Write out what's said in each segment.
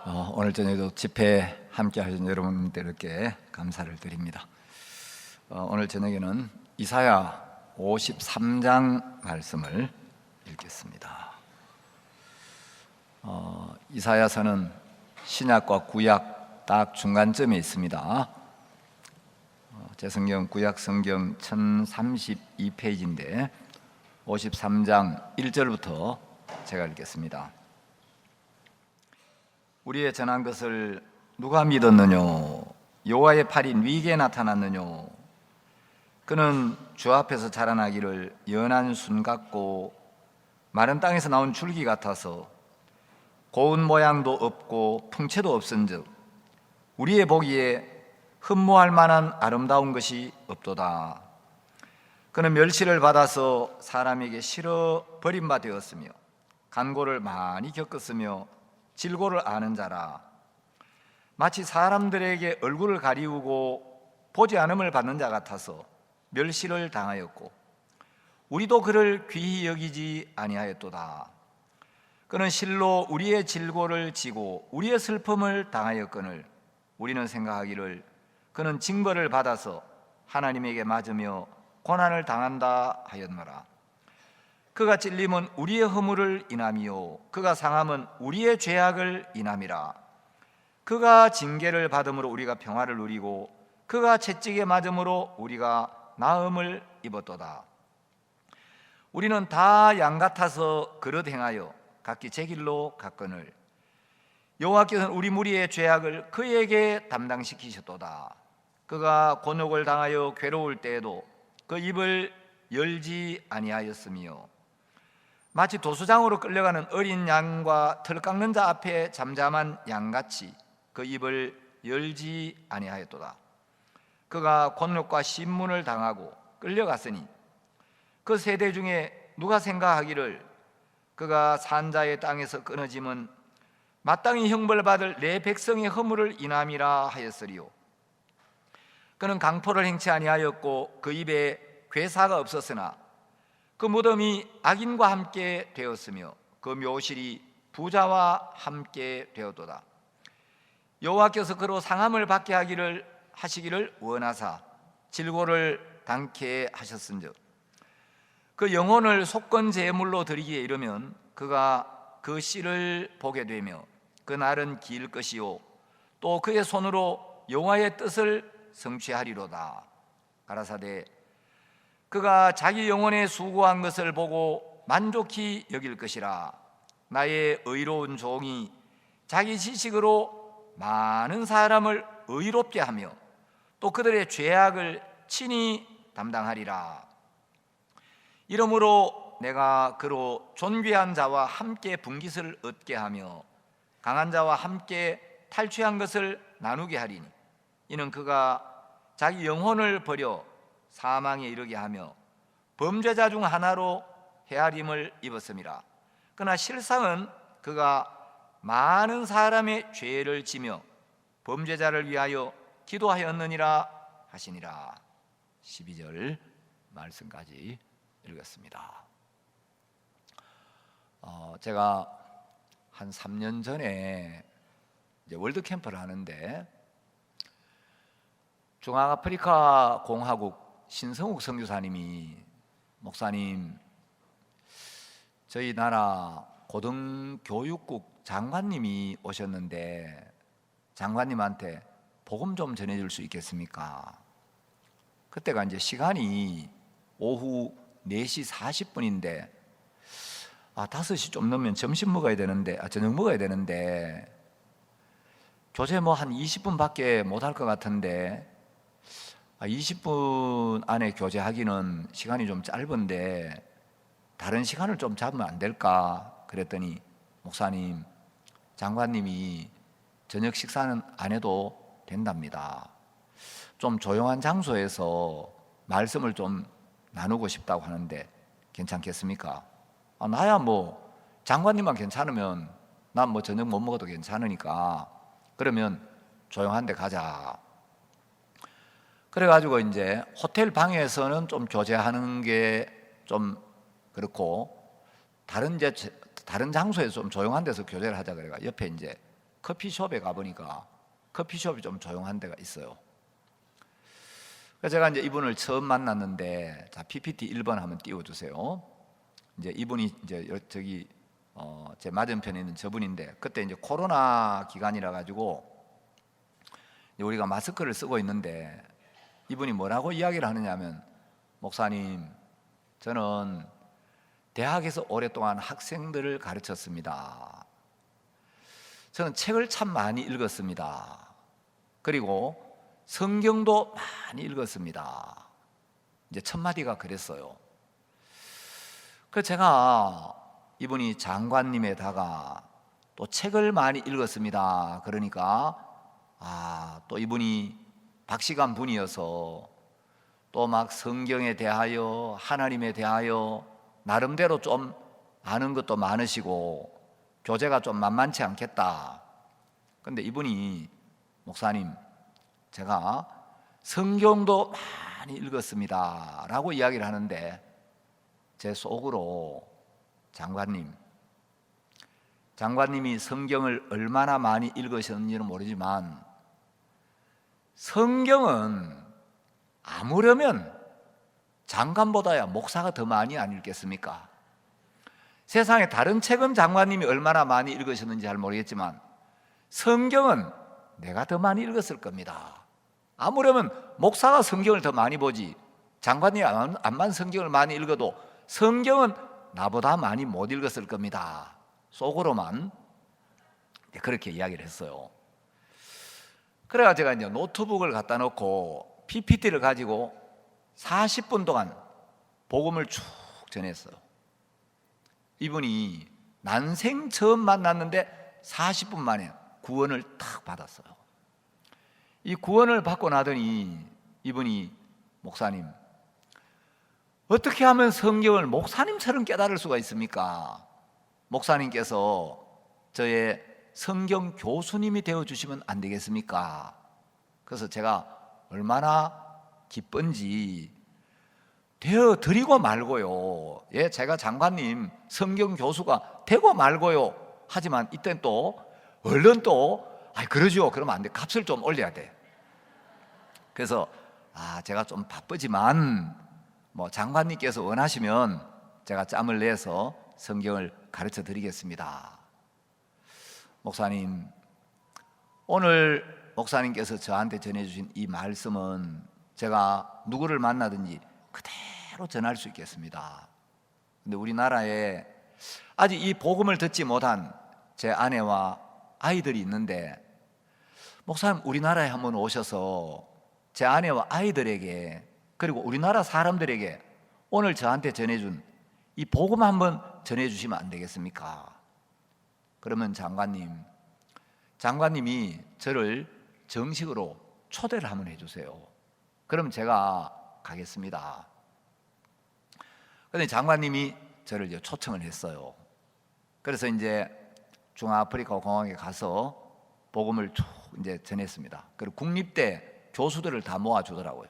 오늘 저녁에도 집회 함께 하신 여러분들께 감사를 드립니다. 오늘 저녁에는 이사야 53장 말씀을 읽겠습니다. 이사야서는 신약과 구약 딱 중간점에 있습니다. 제 성경 구약 성경 1032페이지인데 53장 1절부터 제가 읽겠습니다. 우리의 전한 것을 누가 믿었느냐? 여호와의 팔이 네게 나타났느냐? 그는 주 앞에서 자라나기를 연한 순 같고 마른 땅에서 나온 줄기 같아서 고운 모양도 없고 풍채도 없은즉 우리의 보기에 흠모할 만한 아름다운 것이 없도다. 그는 멸시를 받아서 사람에게 실어 버림바 되었으며 간고를 많이 겪었으며 질고를 아는 자라. 마치 사람들에게 얼굴을 가리우고 보지 않음을 받는 자 같아서 멸시를 당하였고 우리도 그를 귀히 여기지 아니하였도다. 그는 실로 우리의 질고를 지고 우리의 슬픔을 당하였거늘 우리는 생각하기를 그는 징벌을 받아서 하나님에게 맞으며 고난을 당한다 하였노라. 그가 찔림은 우리의 허물을 인함이요 그가 상함은 우리의 죄악을 인함이라. 그가 징계를 받음으로 우리가 평화를 누리고 그가 채찍에 맞음으로 우리가 나음을 입었도다. 우리는 다 양 같아서 그릇 행하여 각기 제 길로 갔거늘 여호와께서는 우리 무리의 죄악을 그에게 담당시키셨도다. 그가 곤욕을 당하여 괴로울 때에도 그 입을 열지 아니하였으며 마치 도수장으로 끌려가는 어린 양과 털 깎는 자 앞에 잠잠한 양같이 그 입을 열지 아니하였도다. 그가 곤욕과 신문을 당하고 끌려갔으니 그 세대 중에 누가 생각하기를 그가 산자의 땅에서 끊어짐은 마땅히 형벌받을 내 백성의 허물을 인함이라 하였으리요. 그는 강포를 행치 아니하였고 그 입에 괴사가 없었으나 그 무덤이 악인과 함께 되었으며 그 묘실이 부자와 함께 되었도다. 여호와께서 그로 상함을 받게 하시기를 원하사 질고를 당케 하셨은즉 그 영혼을 속건 제물로 드리기에 이르면 그가 그 씨를 보게 되며 그 날은 길 것이요 또 그의 손으로 여호와의 뜻을 성취하리로다. 가라사대 그가 자기 영혼에 수고한 것을 보고 만족히 여길 것이라. 나의 의로운 종이 자기 지식으로 많은 사람을 의롭게 하며 또 그들의 죄악을 친히 담당하리라. 이러므로 내가 그로 존귀한 자와 함께 분깃을 얻게 하며 강한 자와 함께 탈취한 것을 나누게 하리니 이는 그가 자기 영혼을 버려 사망에 이르게 하며 범죄자 중 하나로 헤아림을 입었음이라. 그러나 실상은 그가 많은 사람의 죄를 지며 범죄자를 위하여 기도하였느니라 하시니라. 12절 말씀까지 읽었습니다. 제가 한 3년 전에 이제 월드 캠프를 하는데 중앙아프리카 공화국 신성욱 선교사님이 목사님 저희 나라 고등교육국 장관님이 오셨는데 장관님한테 복음 좀 전해줄 수 있겠습니까? 그때가 이제 시간이 오후 4시 40분인데 5시 좀 넘으면 점심 먹어야 되는데 저녁 먹어야 되는데 교재 뭐 한 20분밖에 못 할 것 같은데 20분 안에 교제하기는 시간이 좀 짧은데 다른 시간을 좀 잡으면 안 될까? 그랬더니 목사님, 장관님이 저녁 식사는 안 해도 된답니다. 좀 조용한 장소에서 말씀을 좀 나누고 싶다고 하는데 괜찮겠습니까? 나야 뭐 장관님만 괜찮으면 난 뭐 저녁 못 먹어도 괜찮으니까 그러면 조용한 데 가자. 그래가지고 이제 호텔 방에서는 좀 교제하는 게 좀 그렇고 다른 장소에서 좀 조용한 데서 교제를 하자 그래가 옆에 이제 커피숍에 가보니까 커피숍이 좀 조용한 데가 있어요. 그래서 제가 이제 이분을 처음 만났는데, 자, PPT 1번 한번 띄워주세요. 이제 이분이 이제 저기 제 맞은편에 있는 저분인데, 그때 이제 코로나 기간이라 가지고 우리가 마스크를 쓰고 있는데 이분이 뭐라고 이야기를 하느냐면, 목사님, 저는 대학에서 오랫동안 학생들을 가르쳤습니다. 저는 책을 참 많이 읽었습니다. 그리고 성경도 많이 읽었습니다. 이제 첫 마디가 그랬어요. 그래서 제가 이분이 장관님에다가 또 책을 많이 읽었습니다. 그러니까 또 이분이 박시간 분이어서 또 막 성경에 대하여, 하나님에 대하여 나름대로 좀 아는 것도 많으시고 교제가 좀 만만치 않겠다. 근데 이분이, 목사님, 제가 성경도 많이 읽었습니다 라고 이야기를 하는데, 제 속으로 장관님이 성경을 얼마나 많이 읽으셨는지는 모르지만 성경은 아무려면 장관보다야 목사가 더 많이 안 읽겠습니까? 세상에 다른 책은 장관님이 얼마나 많이 읽으셨는지 잘 모르겠지만 성경은 내가 더 많이 읽었을 겁니다. 아무려면 목사가 성경을 더 많이 보지, 장관님이 암만 성경을 많이 읽어도 성경은 나보다 많이 못 읽었을 겁니다. 속으로만 그렇게 이야기를 했어요. 그래가 제가 이제 노트북을 갖다 놓고 PPT를 가지고 40분 동안 복음을 쭉 전했어요. 이분이 난생 처음 만났는데 40분 만에 구원을 탁 받았어요. 이 구원을 받고 나더니 이분이, 목사님, 어떻게 하면 성경을 목사님처럼 깨달을 수가 있습니까? 목사님께서 저의 성경 교수님이 되어주시면 안 되겠습니까? 그래서 제가 얼마나 기쁜지, 되어드리고 말고요. 예, 제가 장관님 성경 교수가 되고 말고요. 하지만 이땐 또 얼른 또 그러죠. 그러면 안 돼. 값을 좀 올려야 돼. 그래서 제가 좀 바쁘지만 뭐 장관님께서 원하시면 제가 짬을 내서 성경을 가르쳐 드리겠습니다. 목사님, 오늘 목사님께서 저한테 전해주신 이 말씀은 제가 누구를 만나든지 그대로 전할 수 있겠습니다. 근데 우리나라에 아직 이 복음을 듣지 못한 제 아내와 아이들이 있는데, 목사님 우리나라에 한번 오셔서 제 아내와 아이들에게, 그리고 우리나라 사람들에게 오늘 저한테 전해준 이 복음 한번 전해주시면 안 되겠습니까? 그러면 장관님이 저를 정식으로 초대를 한번 해주세요. 그럼 제가 가겠습니다. 그런데 장관님이 저를 이제 초청을 했어요. 그래서 이제 중앙아프리카 공항에 가서 복음을 쭉 이제 전했습니다. 그리고 국립대 교수들을 다 모아주더라고요.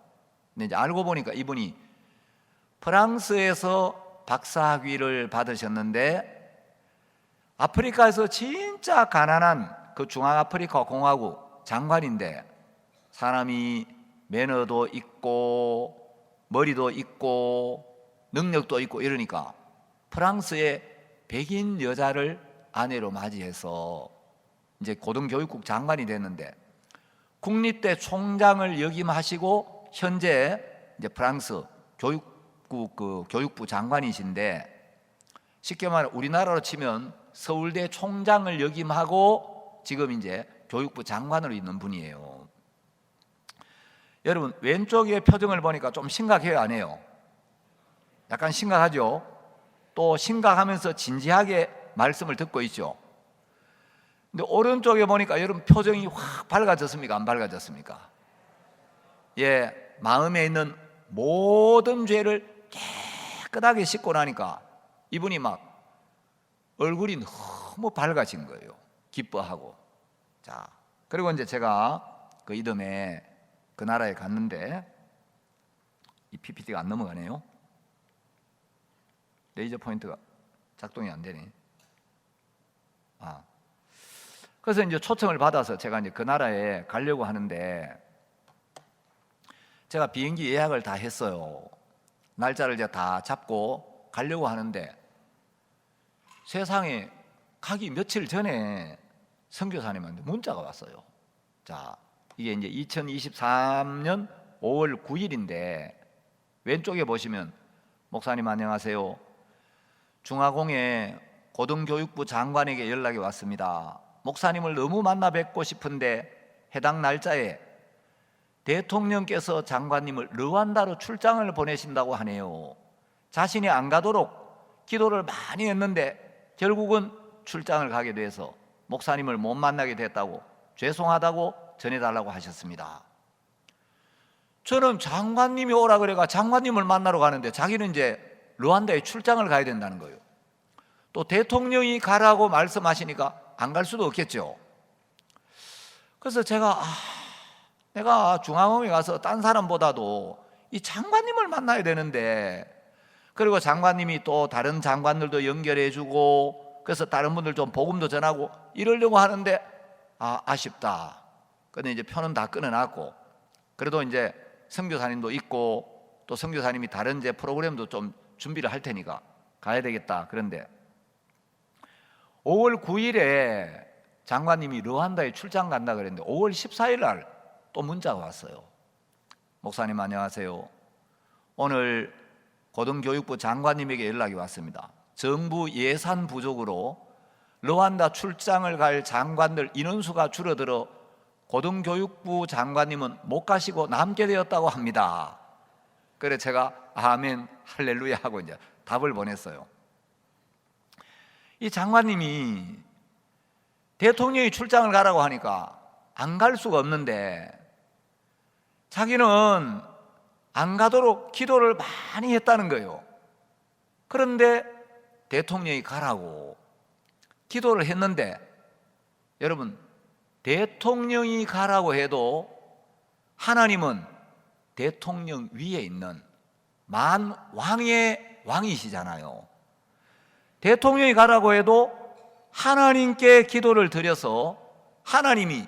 근데 이제 알고 보니까 이분이 프랑스에서 박사학위를 받으셨는데, 아프리카에서 진짜 가난한 그 중앙아프리카 공화국 장관인데, 사람이 매너도 있고 머리도 있고 능력도 있고 이러니까 프랑스의 백인 여자를 아내로 맞이해서 이제 고등교육국 장관이 됐는데, 국립대 총장을 역임하시고 현재 이제 프랑스 교육부 장관이신데, 쉽게 말해 우리나라로 치면 서울대 총장을 역임하고 지금 이제 교육부 장관으로 있는 분이에요. 여러분, 왼쪽의 표정을 보니까 좀 심각해요, 안 해요? 약간 심각하죠? 또 심각하면서 진지하게 말씀을 듣고 있죠. 근데 오른쪽에 보니까 여러분 표정이 확 밝아졌습니까? 안 밝아졌습니까? 예, 마음에 있는 모든 죄를 깨끗하게 씻고 나니까 이분이 막 얼굴이 너무 밝아진 거예요. 기뻐하고. 자, 그리고 이제 제가 그 이듬해 그 나라에 갔는데, 이 PPT가 안 넘어가네요. 레이저 포인트가 작동이 안 되네. 그래서 이제 초청을 받아서 제가 이제 그 나라에 가려고 하는데, 제가 비행기 예약을 다 했어요. 날짜를 이제 다 잡고 가려고 하는데, 세상에 가기 며칠 전에 선교사님한테 문자가 왔어요. 자, 이게 이제 2023년 5월 9일인데 왼쪽에 보시면, 목사님 안녕하세요. 중화공의 고등교육부 장관에게 연락이 왔습니다. 목사님을 너무 만나 뵙고 싶은데 해당 날짜에 대통령께서 장관님을 르완다로 출장을 보내신다고 하네요. 자신이 안 가도록 기도를 많이 했는데 결국은 출장을 가게 돼서 목사님을 못 만나게 됐다고, 죄송하다고 전해달라고 하셨습니다. 저는 장관님이 오라 그래가 장관님을 만나러 가는데 자기는 이제 르완다에 출장을 가야 된다는 거예요. 또 대통령이 가라고 말씀하시니까 안 갈 수도 없겠죠. 그래서 제가 내가 중앙원에 가서 딴 사람보다도 이 장관님을 만나야 되는데, 그리고 장관님이 또 다른 장관들도 연결해 주고, 그래서 다른 분들 좀 복음도 전하고 이러려고 하는데 아쉽다. 근데 이제 표는 다 끊어놨고, 그래도 이제 선교사님도 있고 또 선교사님이 다른 이제 프로그램도 좀 준비를 할 테니까 가야 되겠다. 그런데 5월 9일에 장관님이 르완다에 출장 간다 그랬는데 5월 14일 날 또 문자가 왔어요. 목사님 안녕하세요. 오늘 고등교육부 장관님에게 연락이 왔습니다. 정부 예산 부족으로 르완다 출장을 갈 장관들 인원수가 줄어들어 고등교육부 장관님은 못 가시고 남게 되었다고 합니다. 그래 제가 아멘 할렐루야 하고 이제 답을 보냈어요. 이 장관님이 대통령이 출장을 가라고 하니까 안 갈 수가 없는데, 자기는 안 가도록 기도를 많이 했다는 거예요. 그런데 대통령이 가라고 기도를 했는데, 여러분, 대통령이 가라고 해도 하나님은 대통령 위에 있는 만왕의 왕이시잖아요. 대통령이 가라고 해도 하나님께 기도를 드려서 하나님이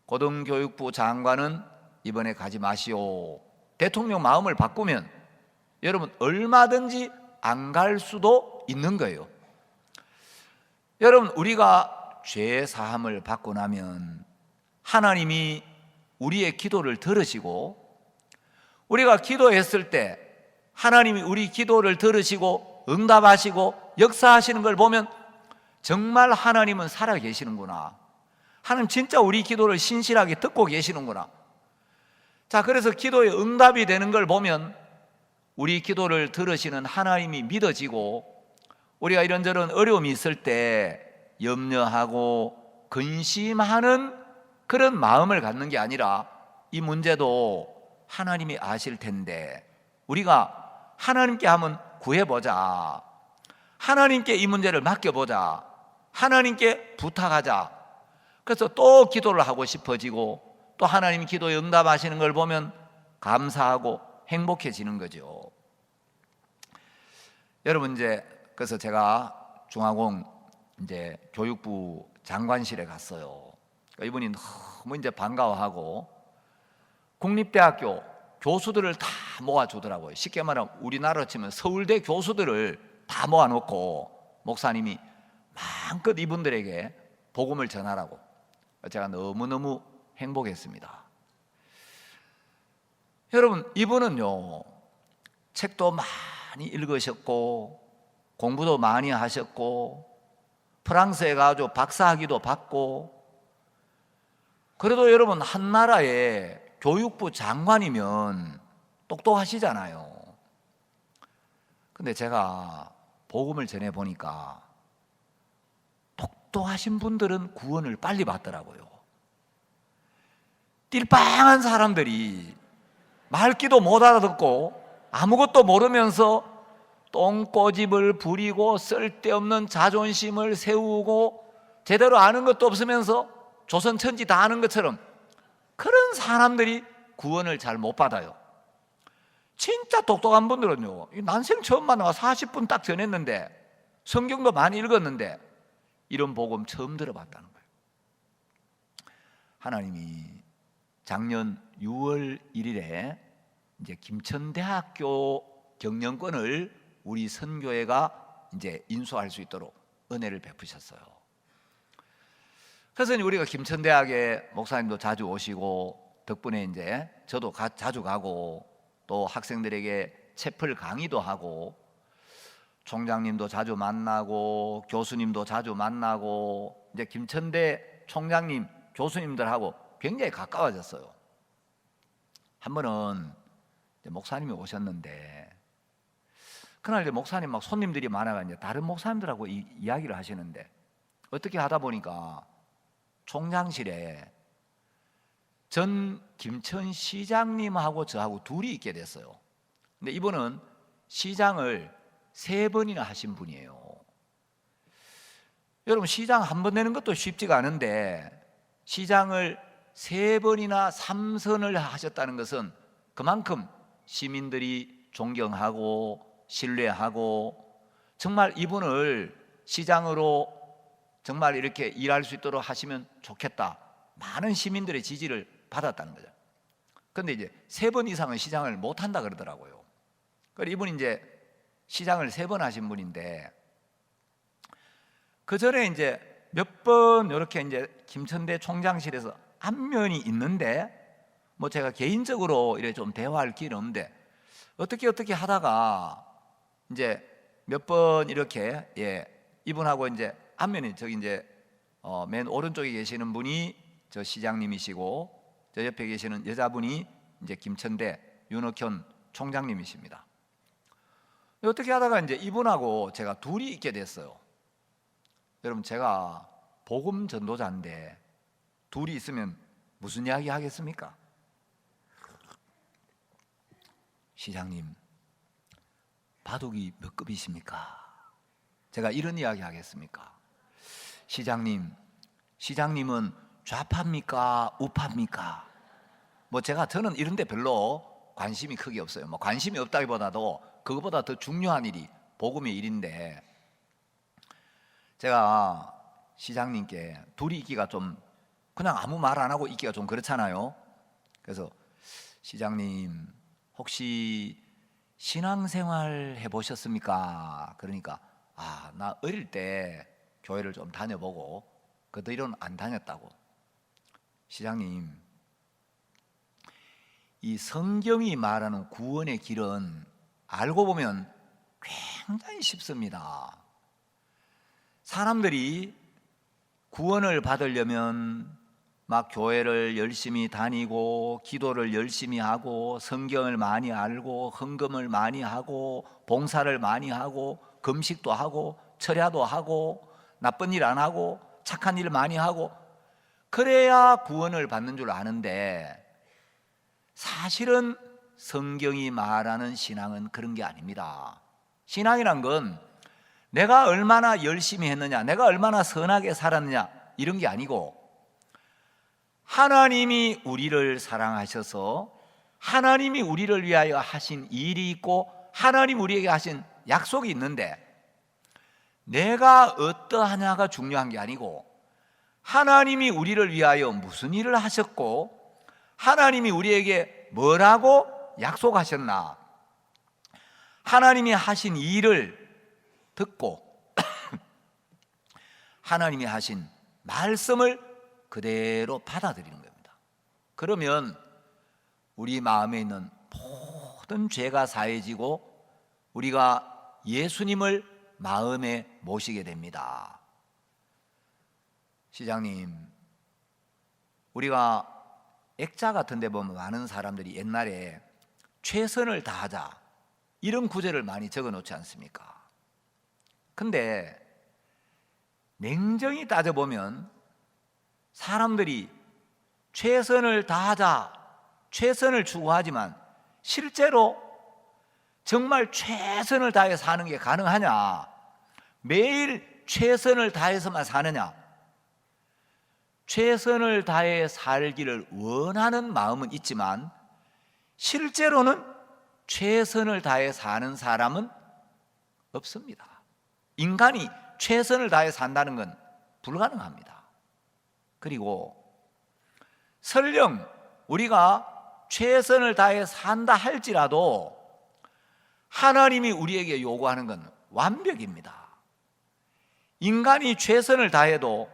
고등교육부 장관은 이번에 가지 마시오, 대통령 마음을 바꾸면 여러분 얼마든지 안 갈 수도 있는 거예요. 여러분, 우리가 죄 사함을 받고 나면 하나님이 우리의 기도를 들으시고, 우리가 기도했을 때 하나님이 우리 기도를 들으시고 응답하시고 역사하시는 걸 보면 정말 하나님은 살아 계시는구나, 하나님 진짜 우리 기도를 신실하게 듣고 계시는구나. 자, 그래서 기도의 응답이 되는 걸 보면 우리 기도를 들으시는 하나님이 믿어지고, 우리가 이런저런 어려움이 있을 때 염려하고 근심하는 그런 마음을 갖는 게 아니라, 이 문제도 하나님이 아실 텐데 우리가 하나님께 한번 구해보자, 하나님께 이 문제를 맡겨보자, 하나님께 부탁하자. 그래서 또 기도를 하고 싶어지고, 또 하나님이 기도에 응답하시는 걸 보면 감사하고 행복해지는 거죠. 여러분, 이제 그래서 제가 중화공 이제 교육부 장관실에 갔어요. 그러니까 이분이 너무 이제 반가워하고 국립대학교 교수들을 다 모아주더라고요. 쉽게 말하면 우리나라로 치면 서울대 교수들을 다 모아놓고 목사님이 마음껏 이분들에게 복음을 전하라고. 제가 너무너무 행복했습니다. 여러분, 이분은요 책도 많이 읽으셨고 공부도 많이 하셨고 프랑스에 가서 박사학위도 받고, 그래도 여러분 한 나라의 교육부 장관이면 똑똑하시잖아요. 근데 제가 복음을 전해보니까 똑똑하신 분들은 구원을 빨리 받더라고요. 띨빵한 사람들이 말귀도 못 알아듣고 아무것도 모르면서 똥꼬집을 부리고 쓸데없는 자존심을 세우고 제대로 아는 것도 없으면서 조선천지 다 아는 것처럼, 그런 사람들이 구원을 잘 못 받아요. 진짜 똑똑한 분들은요, 난생 처음 만나가 40분 딱 전했는데 성경도 많이 읽었는데 이런 복음 처음 들어봤다는 거예요. 하나님이 작년 6월 1일에 이제 김천대학교 경영권을 우리 선교회가 이제 인수할 수 있도록 은혜를 베푸셨어요. 그래서 우리가 김천대학에 목사님도 자주 오시고 덕분에 이제 저도 자주 가고 또 학생들에게 채플 강의도 하고 총장님도 자주 만나고 교수님도 자주 만나고 이제 김천대 총장님 교수님들하고 굉장히 가까워졌어요. 한 번은 이제 목사님이 오셨는데 그날 이제 목사님 막 손님들이 많아가 이제 다른 목사님들하고 이야기를 하시는데 어떻게 하다 보니까 총장실에 전 김천시장님하고 저하고 둘이 있게 됐어요. 근데 이분은 시장을 3번이나 하신 분이에요. 여러분 시장 한 번 되는 것도 쉽지가 않은데 시장을 3번이나 3선을 하셨다는 것은 그만큼 시민들이 존경하고 신뢰하고 정말 이분을 시장으로 정말 이렇게 일할 수 있도록 하시면 좋겠다, 많은 시민들의 지지를 받았다는 거죠. 그런데 이제 3번 이상은 시장을 못 한다 그러더라고요. 그래서 이분이 이제 시장을 3번 하신 분인데 그 전에 이제 몇 번 이렇게 이제 김천대 총장실에서 안면이 있는데 뭐 제가 개인적으로 이렇게 좀 대화할 기회는 없는데 어떻게 하다가 이제 몇 번 이렇게 이분하고 이제 안면이 저기 이제 맨 오른쪽에 계시는 분이 저 시장님이시고 저 옆에 계시는 여자분이 이제 김천대 윤옥현 총장님이십니다. 어떻게 하다가 이제 이분하고 제가 둘이 있게 됐어요. 여러분 제가 복음 전도자인데 둘이 있으면 무슨 이야기 하겠습니까? 시장님 바둑이 몇 급이십니까? 제가 이런 이야기 하겠습니까? 시장님은 좌파입니까? 우파입니까? 뭐 저는 이런 데 별로 관심이 크게 없어요. 뭐 관심이 없다기보다도 그것보다 더 중요한 일이 복음의 일인데 제가 시장님께 둘이 있기가 좀 그냥 아무 말 안 하고 있기가 좀 그렇잖아요. 그래서 시장님 혹시 신앙생활 해보셨습니까? 그러니까 나 어릴 때 교회를 좀 다녀보고 그 뒤로는 안 다녔다고. 시장님, 이 성경이 말하는 구원의 길은 알고 보면 굉장히 쉽습니다. 사람들이 구원을 받으려면 막 교회를 열심히 다니고 기도를 열심히 하고 성경을 많이 알고 헌금을 많이 하고 봉사를 많이 하고 금식도 하고 철야도 하고 나쁜 일 안 하고 착한 일 많이 하고 그래야 구원을 받는 줄 아는데 사실은 성경이 말하는 신앙은 그런 게 아닙니다. 신앙이란 건 내가 얼마나 열심히 했느냐, 내가 얼마나 선하게 살았느냐 이런 게 아니고 하나님이 우리를 사랑하셔서 하나님이 우리를 위하여 하신 일이 있고 하나님 우리에게 하신 약속이 있는데 내가 어떠하냐가 중요한 게 아니고 하나님이 우리를 위하여 무슨 일을 하셨고 하나님이 우리에게 뭐라고 약속하셨나, 하나님이 하신 일을 듣고 하나님이 하신 말씀을 그대로 받아들이는 겁니다. 그러면 우리 마음에 있는 모든 죄가 사해지고 우리가 예수님을 마음에 모시게 됩니다. 시장님, 우리가 액자 같은 데 보면 많은 사람들이 옛날에 최선을 다하자 이런 구절을 많이 적어 놓지 않습니까? 근데 냉정히 따져보면 사람들이 최선을 다하자, 최선을 추구하지만 실제로 정말 최선을 다해 사는 게 가능하냐? 매일 최선을 다해서만 사느냐? 최선을 다해 살기를 원하는 마음은 있지만 실제로는 최선을 다해 사는 사람은 없습니다. 인간이 최선을 다해 산다는 건 불가능합니다. 그리고 설령 우리가 최선을 다해 산다 할지라도 하나님이 우리에게 요구하는 건 완벽입니다. 인간이 최선을 다해도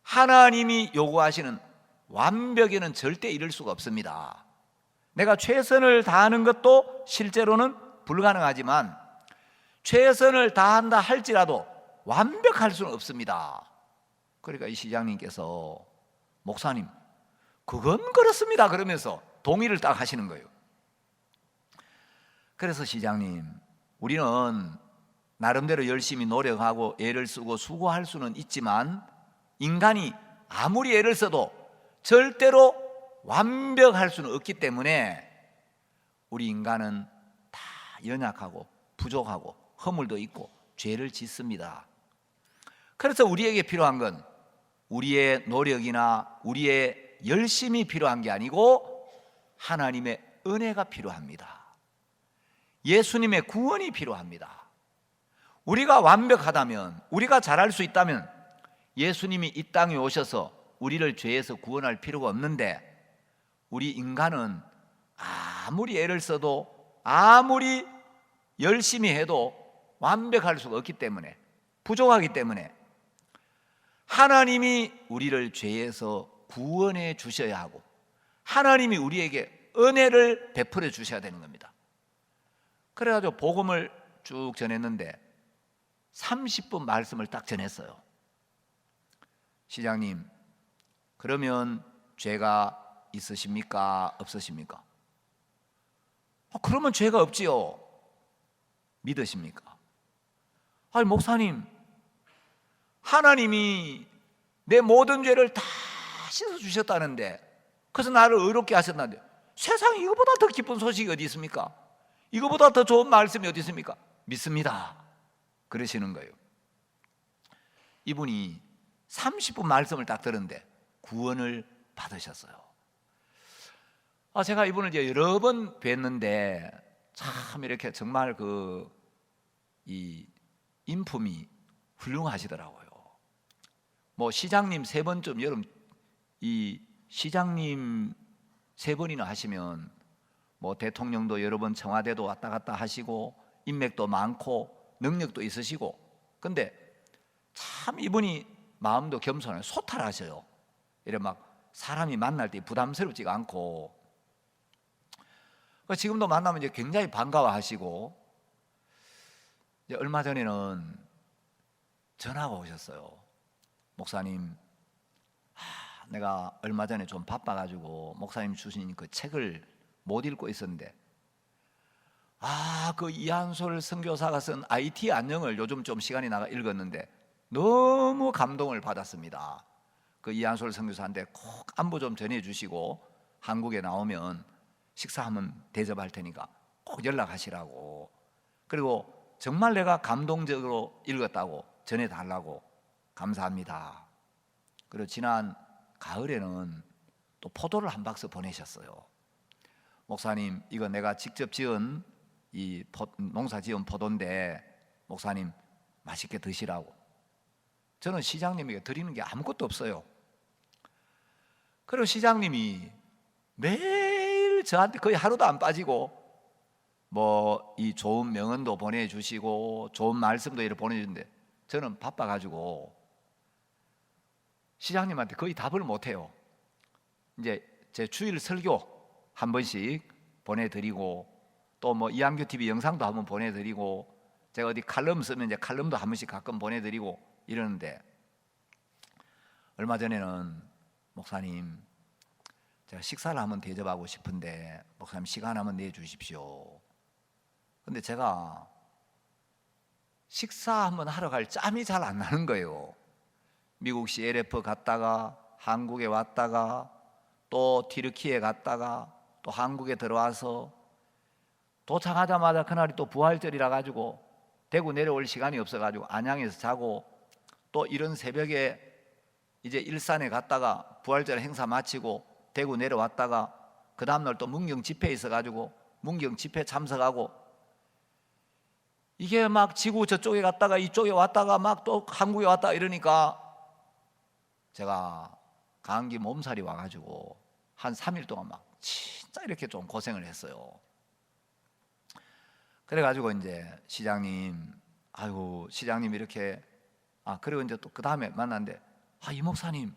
하나님이 요구하시는 완벽에는 절대 이를 수가 없습니다. 내가 최선을 다하는 것도 실제로는 불가능하지만 최선을 다한다 할지라도 완벽할 수는 없습니다. 그러니까 이 시장님께서 목사님, 그건 그렇습니다 그러면서 동의를 딱 하시는 거예요. 그래서 시장님, 우리는 나름대로 열심히 노력하고 애를 쓰고 수고할 수는 있지만 인간이 아무리 애를 써도 절대로 완벽할 수는 없기 때문에 우리 인간은 다 연약하고 부족하고 허물도 있고 죄를 짓습니다. 그래서 우리에게 필요한 건 우리의 노력이나 우리의 열심이 필요한 게 아니고 하나님의 은혜가 필요합니다. 예수님의 구원이 필요합니다. 우리가 완벽하다면, 우리가 잘할 수 있다면 예수님이 이 땅에 오셔서 우리를 죄에서 구원할 필요가 없는데 우리 인간은 아무리 애를 써도 아무리 열심히 해도 완벽할 수가 없기 때문에, 부족하기 때문에 하나님이 우리를 죄에서 구원해 주셔야 하고 하나님이 우리에게 은혜를 베풀어 주셔야 되는 겁니다. 그래가지고 복음을 쭉 전했는데 30분 말씀을 딱 전했어요. 시장님, 그러면 죄가 있으십니까? 없으십니까? 그러면 죄가 없지요. 믿으십니까? 아니 목사님, 하나님이 내 모든 죄를 다 씻어주셨다는데, 그래서 나를 의롭게 하셨다는데 세상에 이거보다 더 기쁜 소식이 어디 있습니까? 이거보다 더 좋은 말씀이 어디 있습니까? 믿습니다 그러시는 거예요. 이분이 30분 말씀을 딱 들었는데 구원을 받으셨어요. 제가 이분을 이제 여러 번 뵀는데 참 이렇게 정말 이 인품이 훌륭하시더라고요. 뭐 시장님 3번쯤, 여러분 이 시장님 3번이나 하시면 뭐 대통령도 여러 번 청와대도 왔다 갔다 하시고 인맥도 많고 능력도 있으시고, 근데 참 이분이 마음도 겸손해요. 소탈하셔요. 이래 막 사람이 만날 때 부담스럽지가 않고, 지금도 만나면 이제 굉장히 반가워하시고, 이제 얼마 전에는 전화가 오셨어요. 목사님, 내가 얼마 전에 좀 바빠가지고 목사님 주신 그 책을 못 읽고 있었는데, 그 이한솔 선교사가 쓴 IT 안녕을 요즘 좀 시간이 나가 읽었는데 너무 감동을 받았습니다. 그 이한솔 선교사한테 꼭 안부 좀 전해주시고 한국에 나오면 식사 한번 대접할 테니까 꼭 연락하시라고, 그리고 정말 내가 감동적으로 읽었다고 전해달라고, 감사합니다. 그리고 지난 가을에는 또 포도를 한 박스 보내셨어요. 목사님, 이거 내가 직접 지은 이 농사 지은 포도인데 목사님 맛있게 드시라고. 저는 시장님에게 드리는 게 아무것도 없어요. 그리고 시장님이 매일 저한테 거의 하루도 안 빠지고 뭐 이 좋은 명언도 보내주시고 좋은 말씀도 이렇게 보내주는데 저는 바빠가지고 시장님한테 거의 답을 못해요. 이제 제 주일 설교 한 번씩 보내드리고, 또 뭐 이한규 TV 영상도 한번 보내드리고, 제가 어디 칼럼 쓰면 이제 칼럼도 한 번씩 가끔 보내드리고 이러는데, 얼마 전에는 목사님, 제가 식사를 한번 대접하고 싶은데 목사님 시간 한번 내주십시오. 근데 제가 식사 한번 하러 갈 짬이 잘 안 나는 거예요. 미국 CLF 갔다가 한국에 왔다가 또 튀르키예 갔다가 또 한국에 들어와서 도착하자마자 그날이 또 부활절이라 가지고 대구 내려올 시간이 없어 가지고 안양에서 자고, 또 이른 새벽에 이제 일산에 갔다가 부활절 행사 마치고 대구 내려왔다가 그 다음날 또 문경 집회 있어 가지고 문경 집회 참석하고, 이게 막 지구 저쪽에 갔다가 이쪽에 왔다가 막 또 한국에 왔다 이러니까 제가 감기 몸살이 와가지고 한 3일 동안 막 진짜 이렇게 좀 고생을 했어요. 그래가지고 이제 시장님, 아이고 시장님 이렇게, 그리고 이제 또 그 다음에 만났는데, 이 목사님,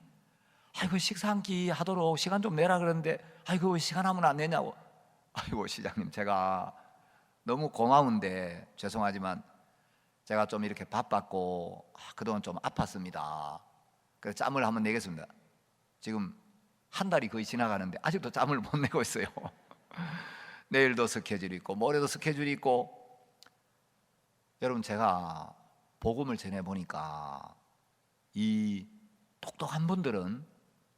아이고 식사 한 끼 하도록 시간 좀 내라 그러는데, 아이고 시간 하면 안 내냐고. 아이고 시장님, 제가 너무 고마운데 죄송하지만 제가 좀 이렇게 바빴고 그동안 좀 아팠습니다. 그래서 짬을 한번 내겠습니다. 지금 한 달이 거의 지나가는데 아직도 짬을 못 내고 있어요. 내일도 스케줄이 있고 모레도 스케줄이 있고. 여러분, 제가 복음을 전해보니까 이 똑똑한 분들은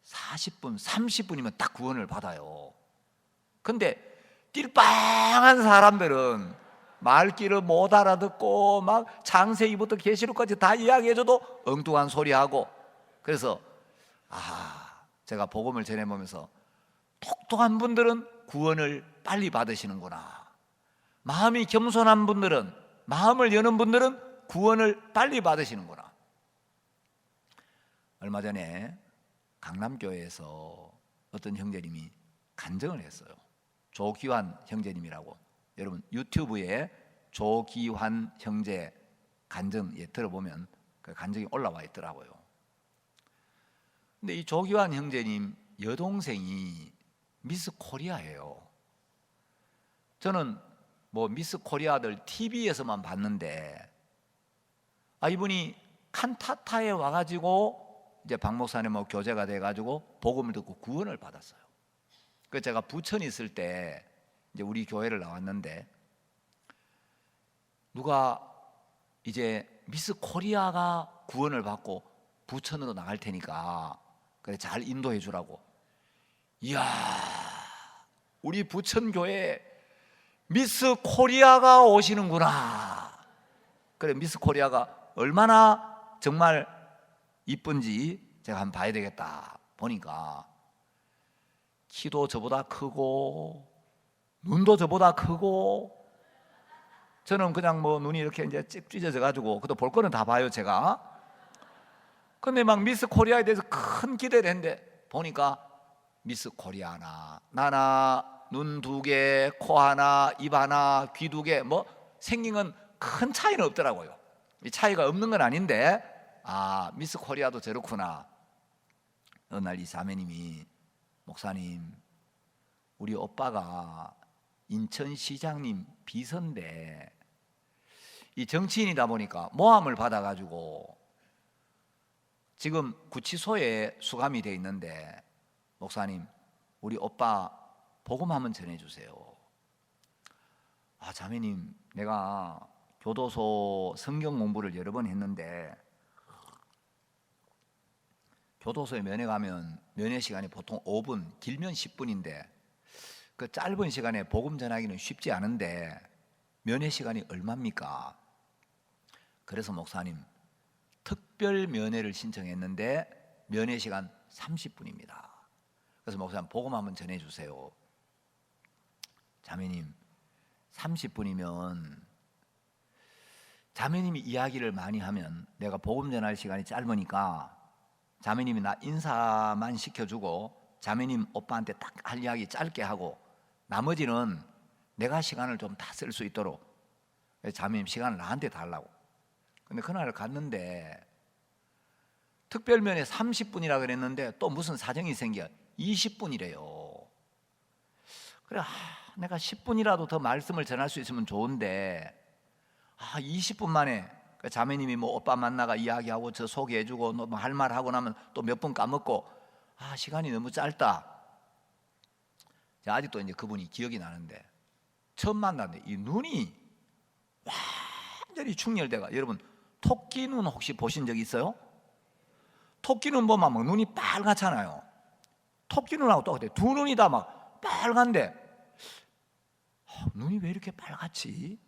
40분, 30분이면 딱 구원을 받아요. 근데 띨빵한 사람들은 말귀를 못 알아듣고 막 창세기부터 계시록까지 다 이야기해줘도 엉뚱한 소리하고. 그래서 제가 복음을 전해보면서 똑똑한 분들은 구원을 빨리 받으시는구나, 마음이 겸손한 분들은, 마음을 여는 분들은 구원을 빨리 받으시는구나. 얼마 전에 강남교회에서 어떤 형제님이 간증을 했어요. 조기환 형제님이라고. 여러분 유튜브에 조기환 형제 간증 들어보면 그 간증이 올라와 있더라고요. 근데 이 조기환 형제님 여동생이 미스 코리아예요. 저는 뭐 미스 코리아들 TV에서만 봤는데, 이분이 칸타타에 와가지고 이제 박 목사님하고 교제가 돼가지고 복음을 듣고 구원을 받았어요. 그 제가 부천에 있을 때 이제 우리 교회를 나왔는데, 누가 이제 미스 코리아가 구원을 받고 부천으로 나갈 테니까 그래 잘 인도해 주라고. 이야, 우리 부천 교회에 미스 코리아가 오시는구나. 그래, 미스 코리아가 얼마나 정말 이쁜지 제가 한번 봐야 되겠다. 보니까 키도 저보다 크고 눈도 저보다 크고, 저는 그냥 뭐 눈이 이렇게 이제 찝 찢어져 가지고 그래도 볼 거는 다 봐요 제가. 근데 막 미스 코리아에 대해서 큰 기대를 했는데 보니까 미스 코리아나 나나 눈 2개, 코 하나, 입 하나, 귀 2개, 뭐 생긴 건 큰 차이는 없더라고요. 이 차이가 없는 건 아닌데, 미스 코리아도 저렇구나. 어느 날 이 자매님이, 목사님, 우리 오빠가 인천시장님 비서인데 이 정치인이다 보니까 모함을 받아가지고 지금 구치소에 수감이 돼 있는데, 목사님 우리 오빠 복음 한번 전해주세요. 자매님, 내가 교도소 성경 공부를 여러 번 했는데 교도소에 면회 가면 면회 시간이 보통 5분, 길면 10분인데 그 짧은 시간에 복음 전하기는 쉽지 않은데 면회 시간이 얼마입니까? 그래서 목사님, 특별 면회를 신청했는데 면회 시간 30분입니다. 그래서 목사님 복음 한번 전해주세요. 자매님, 30분이면 자매님이 이야기를 많이 하면 내가 복음 전할 시간이 짧으니까 자매님이 나 인사만 시켜주고 자매님 오빠한테 딱 할 이야기 짧게 하고 나머지는 내가 시간을 좀 다 쓸 수 있도록 자매님 시간을 나한테 달라고. 근데 그날 갔는데 특별면에 30분이라 그랬는데 또 무슨 사정이 생겨 20분이래요. 그래, 내가 10분이라도 더 말씀을 전할 수 있으면 좋은데 20분 만에 자매님이 뭐 오빠 만나가 이야기하고 저 소개해주고 뭐 할 말 하고 나면 또 몇 분 까먹고 시간이 너무 짧다. 아직도 이제 그분이 기억이 나는데, 처음 만났는데 이 눈이 완전히 충혈돼가. 여러분 토끼 눈 혹시 보신 적 있어요? 토끼 눈 보면 막 눈이 빨갛잖아요. 토끼 눈하고 똑같아요. 두 눈이 다 막 빨간데 눈이 왜 이렇게 빨갛지?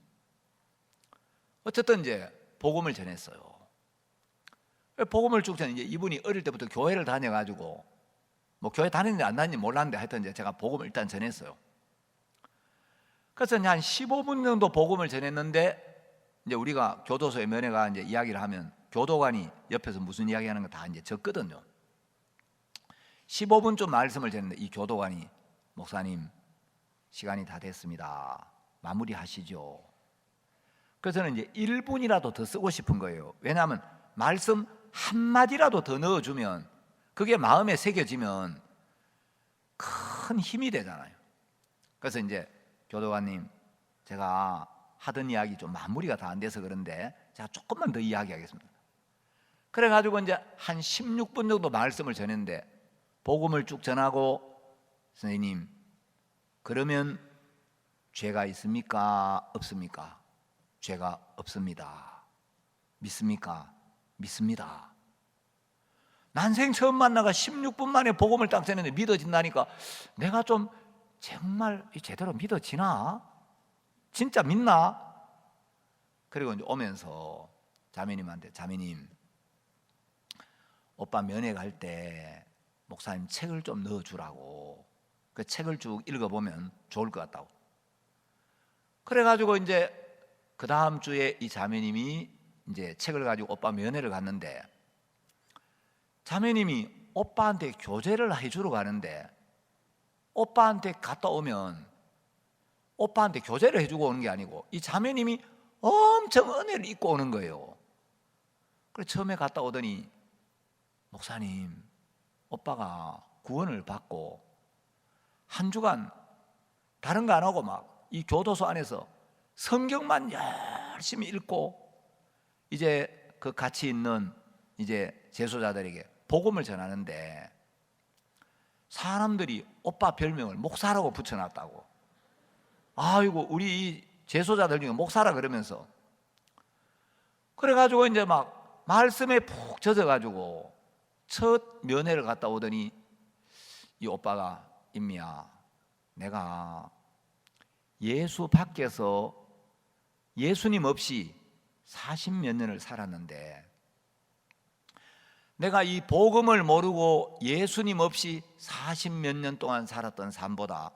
어쨌든 이제 복음을 전했어요. 복음을 쭉 전해. 이제 이분이 어릴 때부터 교회를 다녀가지고 뭐 교회 다니는지 안 다니는지 몰랐는데 하여튼 이제 제가 복음을 일단 전했어요. 그래서 이제 한 15분 정도 복음을 전했는데, 이제 우리가 교도소에 면회가 이제 이야기를 하면 교도관이 옆에서 무슨 이야기하는 거 다 이제 적거든요. 15분쯤 말씀을 전했는데 이 교도관이 목사님 시간이 다 됐습니다. 마무리하시죠. 그래서 저는 이제 1분이라도 더 쓰고 싶은 거예요. 왜냐하면 말씀 한마디라도 더 넣어주면 그게 마음에 새겨지면 큰 힘이 되잖아요. 그래서 이제 교도관님, 제가 하던 이야기 좀 마무리가 다 안 돼서 그런데 제가 조금만 더 이야기하겠습니다. 그래가지고 이제 한 16분 정도 말씀을 전했는데 복음을 쭉 전하고, 선생님 그러면 죄가 있습니까? 없습니까? 죄가 없습니다. 믿습니까? 믿습니다. 난생 처음 만나가 16분 만에 복음을 딱 전했는데 믿어진다니까 내가 좀 정말 제대로 믿어지나? 진짜 믿나? 그리고 이제 오면서 자매님한테, 자매님 오빠 면회 갈 때 목사님 책을 좀 넣어주라고, 그 책을 쭉 읽어보면 좋을 것 같다고. 그래가지고 이제 그 다음 주에 이 자매님이 이제 책을 가지고 오빠 면회를 갔는데, 자매님이 오빠한테 교제를 해주러 가는데 오빠한테 갔다 오면 오빠한테 교제를 해주고 오는 게 아니고 이 자매님이 엄청 은혜를 입고 오는 거예요. 그래서 처음에 갔다 오더니 목사님, 오빠가 구원을 받고 한 주간 다른 거 안 하고 막 이 교도소 안에서 성경만 열심히 읽고 이제 그 같이 있는 이제 제소자들에게 복음을 전하는데 사람들이 오빠 별명을 목사라고 붙여놨다고. 아이고, 우리 이 제소자들 중에 목사라 그러면서. 그래가지고 이제 막 말씀에 푹 젖어가지고 첫 면회를 갔다 오더니 이 오빠가, 임미야, 내가 예수 밖에서 예수님 없이 40몇 년을 살았는데 내가 이 복음을 모르고 예수님 없이 40몇 년 동안 살았던 삶보다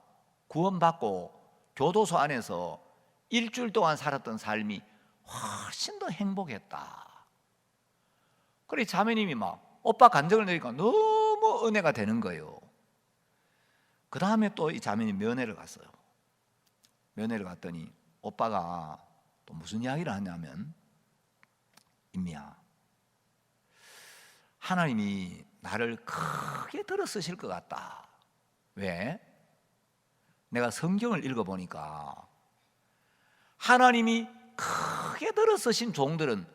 구원받고 교도소 안에서 일주일 동안 살았던 삶이 훨씬 더 행복했다. 그래 자매님이 막 오빠 간증을 들으니까 너무 은혜가 되는 거예요. 그 다음에 또 이 자매님 면회를 갔어요. 면회를 갔더니 오빠가 또 무슨 이야기를 하냐면, 임미야, 하나님이 나를 크게 들어 쓰실 것 같다. 왜? 내가 성경을 읽어보니까 하나님이 크게 들어 쓰신 종들은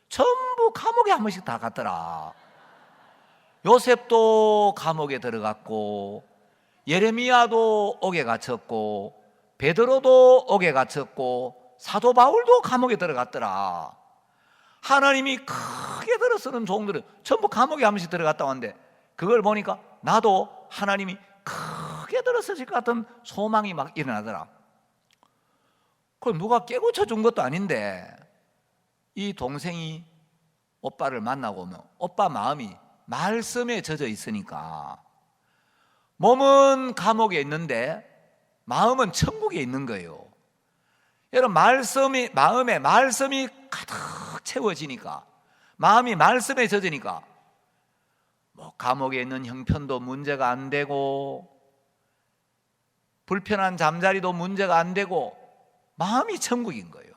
전부 감옥에 한 번씩 다 갔더라. 요셉도 감옥에 들어갔고, 예레미야도 옥에 갇혔고, 베드로도 옥에 갇혔고, 사도 바울도 감옥에 들어갔더라. 하나님이 크게 들어 쓰는 종들은 전부 감옥에 한 번씩 들어갔다 왔는데, 그걸 보니까 나도 하나님이 크게 들어 쓰실 것 같은 소망이 막 일어나더라. 그럼 누가 깨우쳐 준 것도 아닌데 이 동생이 오빠를 만나고 오면 오빠 마음이 말씀에 젖어 있으니까 몸은 감옥에 있는데 마음은 천국에 있는 거예요. 여러분, 마음에 말씀이 가득 채워지니까, 마음이 말씀에 젖으니까 뭐 감옥에 있는 형편도 문제가 안 되고 불편한 잠자리도 문제가 안 되고 마음이 천국인 거예요.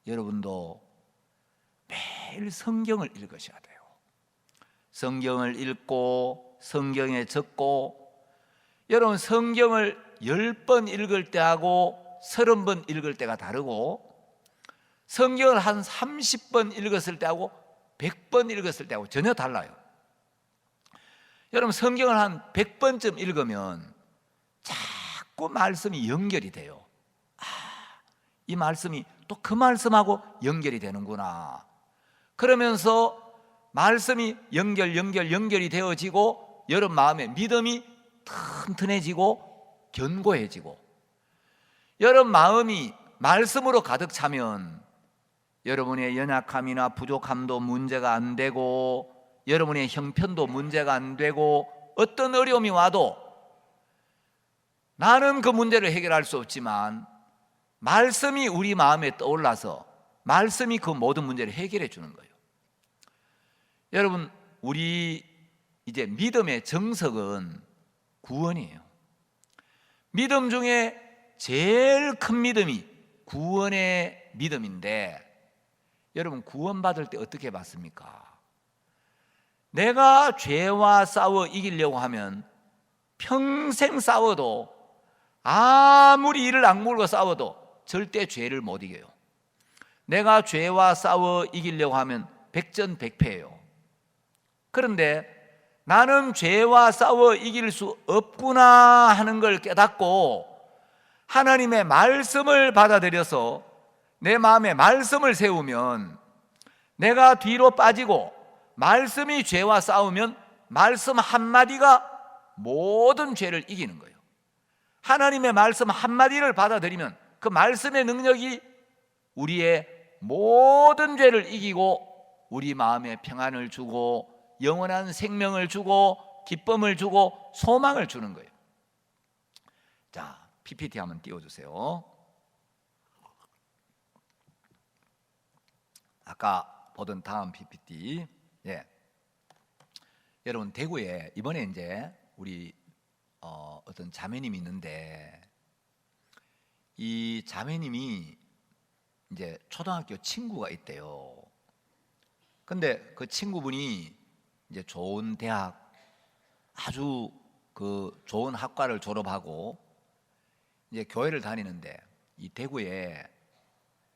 여러분도 매일 성경을 읽으셔야 돼요. 성경을 읽고 성경에 적고, 여러분 성경을 10번 읽을 때하고 30번 읽을 때가 다르고, 성경을 한 30번 읽었을 때하고 100번 읽었을 때하고 전혀 달라요. 여러분 성경을 한 100번쯤 읽으면 자꾸 말씀이 연결이 돼요. 이 말씀이 또 그 말씀하고 연결이 되는구나. 그러면서 말씀이 연결이 되어지고 여러분 마음의 믿음이 튼튼해지고 견고해지고, 여러분 마음이 말씀으로 가득 차면 여러분의 연약함이나 부족함도 문제가 안 되고, 여러분의 형편도 문제가 안 되고, 어떤 어려움이 와도 나는 그 문제를 해결할 수 없지만 말씀이 우리 마음에 떠올라서 말씀이 그 모든 문제를 해결해 주는 거예요. 여러분, 우리 이제 믿음의 정석은 구원이에요. 믿음 중에 제일 큰 믿음이 구원의 믿음인데, 여러분 구원받을 때 어떻게 받습니까? 내가 죄와 싸워 이기려고 하면 평생 싸워도, 아무리 이를 악물고 싸워도 절대 죄를 못 이겨요. 내가 죄와 싸워 이기려고 하면 백전백패예요. 그런데 나는 죄와 싸워 이길 수 없구나 하는 걸 깨닫고 하나님의 말씀을 받아들여서 내 마음에 말씀을 세우면, 내가 뒤로 빠지고 말씀이 죄와 싸우면 말씀 한마디가 모든 죄를 이기는 거예요. 하나님의 말씀 한마디를 받아들이면 그 말씀의 능력이 우리의 모든 죄를 이기고 우리 마음에 평안을 주고 영원한 생명을 주고 기쁨을 주고 소망을 주는 거예요. 자, PPT 한번 띄워주세요. 아까 보던 다음 PPT. 예. 여러분 대구에 이번에 이제 우리 어떤 자매님이 있는데, 이 자매님이 이제 초등학교 친구가 있대요. 근데 그 친구분이 이제 좋은 대학, 아주 그 좋은 학과를 졸업하고 이제 교회를 다니는데, 이 대구에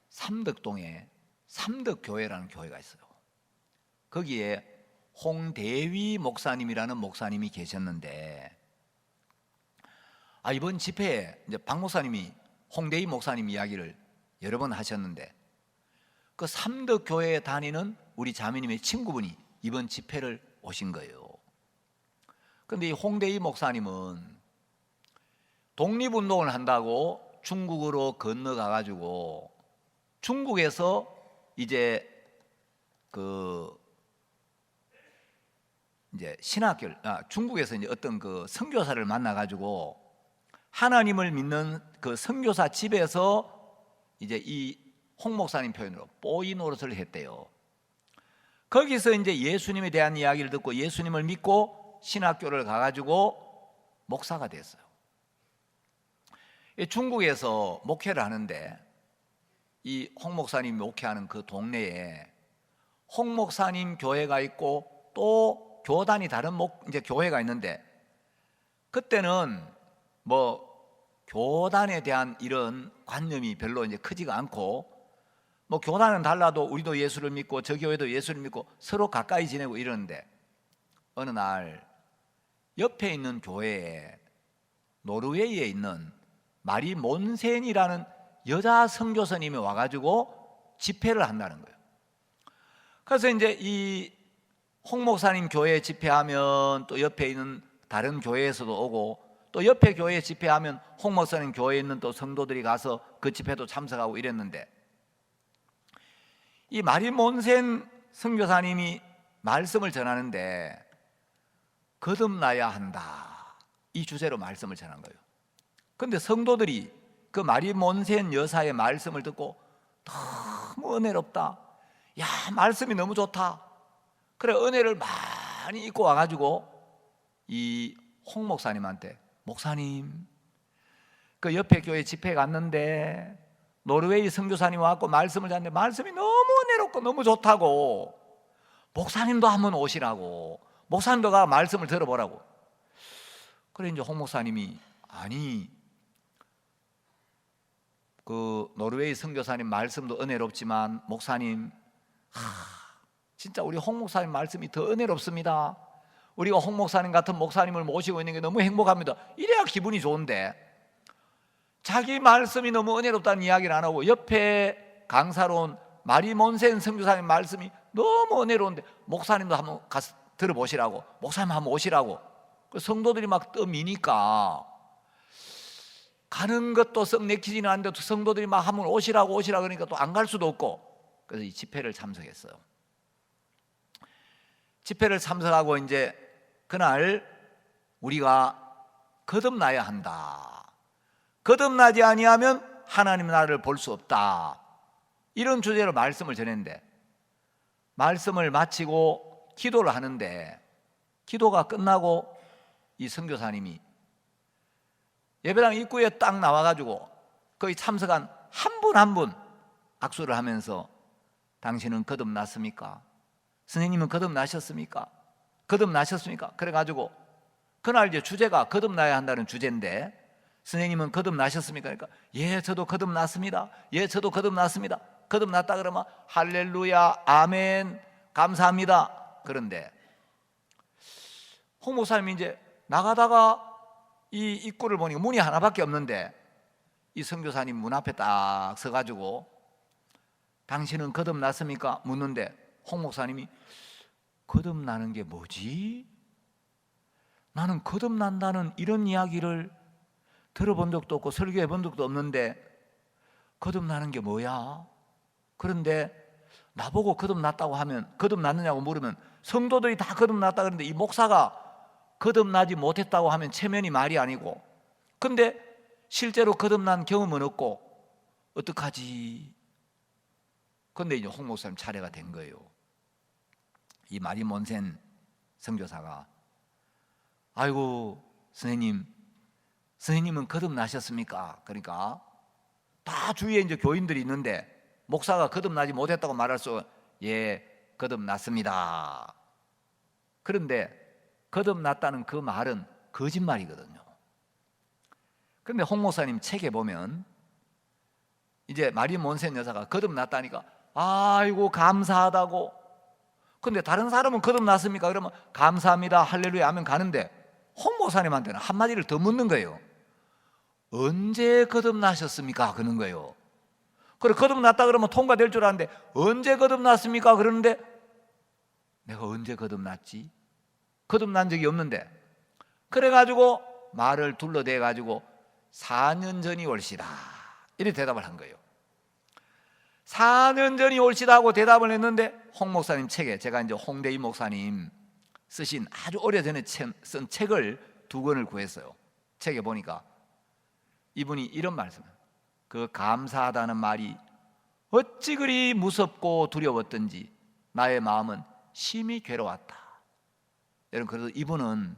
삼덕동에 삼덕교회라는 교회가 있어요. 거기에 홍대위 목사님이라는 목사님이 계셨는데, 이번 집회에 이제 박 목사님이 홍대위 목사님 이야기를 여러 번 하셨는데, 그 삼덕교회에 다니는 우리 자매님의 친구분이 이번 집회를 오신 거예요. 그런데 이 홍대위 목사님은 독립운동을 한다고 중국으로 건너가 가지고 중국에서 이제 신학교를 중국에서 이제 어떤 그 선교사를 만나 가지고 하나님을 믿는 그 선교사 집에서 이제 이 홍 목사님 표현으로 뽀이 노릇을 했대요. 거기서 이제 예수님에 대한 이야기를 듣고 예수님을 믿고 신학교를 가가지고 목사가 됐어요. 중국에서 목회를 하는데, 이 홍 목사님이 목회하는 그 동네에 홍 목사님 교회가 있고 또 교단이 다른 이제 교회가 있는데, 그때는 뭐 교단에 대한 이런 관념이 별로 이제 크지가 않고, 뭐 교단은 달라도 우리도 예수를 믿고 저 교회도 예수를 믿고 서로 가까이 지내고 이러는데, 어느 날 옆에 있는 교회에 노르웨이에 있는 마리 몬센이라는 여자 선교사님이 와가지고 집회를 한다는 거예요. 그래서 이제 이 홍 목사님 교회 집회하면 또 옆에 있는 다른 교회에서도 오고, 또 옆에 교회 집회하면 홍 목사님 교회에 있는 또 성도들이 가서 그 집회도 참석하고 이랬는데, 이 마리 몬센 선교사님이 말씀을 전하는데 거듭나야 한다, 이 주제로 말씀을 전한 거예요. 그런데 성도들이 그 마리 몬센 여사의 말씀을 듣고 너무 은혜롭다, 야 말씀이 너무 좋다, 그래 은혜를 많이 잊고 와가지고 이 홍 목사님한테, 목사님 그 옆에 교회 집회 갔는데 노르웨이 선교사님 와서 말씀을 듣는데 말씀이 너무 은혜롭고 너무 좋다고, 목사님도 한번 오시라고, 목사님도 가 말씀을 들어보라고. 그래 이제 홍 목사님이, 아니 그 노르웨이 선교사님 말씀도 은혜롭지만 목사님, 진짜 우리 홍 목사님 말씀이 더 은혜롭습니다. 우리가 홍 목사님 같은 목사님을 모시고 있는 게 너무 행복합니다. 이래야 기분이 좋은데, 자기 말씀이 너무 은혜롭다는 이야기를 안 하고 옆에 강사로 온 마리 몬센 선교사님 말씀이 너무 은혜로운데 목사님도 한번 가서 들어보시라고, 목사님 한번 오시라고. 성도들이 막 떠미니까 가는 것도 썩 내키지는 않는데 성도들이 막 한번 오시라고 그러니까 또 안 갈 수도 없고, 그래서 이 집회를 참석했어요. 집회를 참석하고 이제 그날 우리가 거듭나야 한다, 거듭나지 아니하면 하나님의 나라를 볼 수 없다, 이런 주제로 말씀을 전했는데, 말씀을 마치고 기도를 하는데, 기도가 끝나고 이 선교사님이 예배당 입구에 딱 나와가지고 거기 참석한 한 분 한 분 악수를 하면서 당신은 거듭났습니까? 선생님은 거듭나셨습니까? 거듭나셨습니까? 그래가지고 그날 이제 주제가 거듭나야 한다는 주제인데 선생님은 거듭나셨습니까? 그러니까 예 저도 거듭났습니다. 예 저도 거듭났습니다. 거듭났다 그러면 할렐루야 아멘 감사합니다. 그런데 홍 목사님이 이제 나가다가 이 입구를 보니까 문이 하나밖에 없는데 이 선교사님 문 앞에 딱 서가지고 당신은 거듭났습니까? 묻는데 홍 목사님이 거듭나는 게 뭐지? 나는 거듭난다는 이런 이야기를 들어본 적도 없고 설교해 본 적도 없는데 거듭나는 게 뭐야? 그런데 나보고 거듭났다고 하면 거듭났느냐고 물으면 성도들이 다 거듭났다 그러는데 이 목사가 거듭나지 못했다고 하면 체면이 말이 아니고 근데 실제로 거듭난 경험은 없고 어떡하지? 근데 이제 홍 목사님 차례가 된 거예요. 이 마리 몬센 선교사가 아이고 선생님은 거듭나셨습니까? 그러니까 다 주위에 이제 교인들이 있는데 목사가 거듭나지 못했다고 말할 수 예 거듭났습니다. 그런데 거듭났다는 그 말은 거짓말이거든요. 그런데 홍 목사님 책에 보면 이제 마리 몬센 여사가 거듭났다니까 아이고 감사하다고. 근데 다른 사람은 거듭났습니까? 그러면 감사합니다 할렐루야 하면 가는데 홍 목사님한테는 한마디를 더 묻는 거예요. 언제 거듭나셨습니까? 그러는 거예요. 그래 거듭났다 그러면 통과될 줄 아는데 언제 거듭났습니까? 그러는데 내가 언제 거듭났지? 거듭난 적이 없는데 그래가지고 말을 둘러대가지고 4년 전이 올시다 이렇게 대답을 한 거예요. 4년 전이 올시다 하고 대답을 했는데 홍 목사님 책에 제가 이제 홍대희 목사님 쓰신 아주 오래전에 쓴 책을 2권을 구했어요. 책에 보니까 이분이 이런 말씀을 그 감사하다는 말이 어찌 그리 무섭고 두려웠던지 나의 마음은 심히 괴로웠다. 여러분 그래서 이분은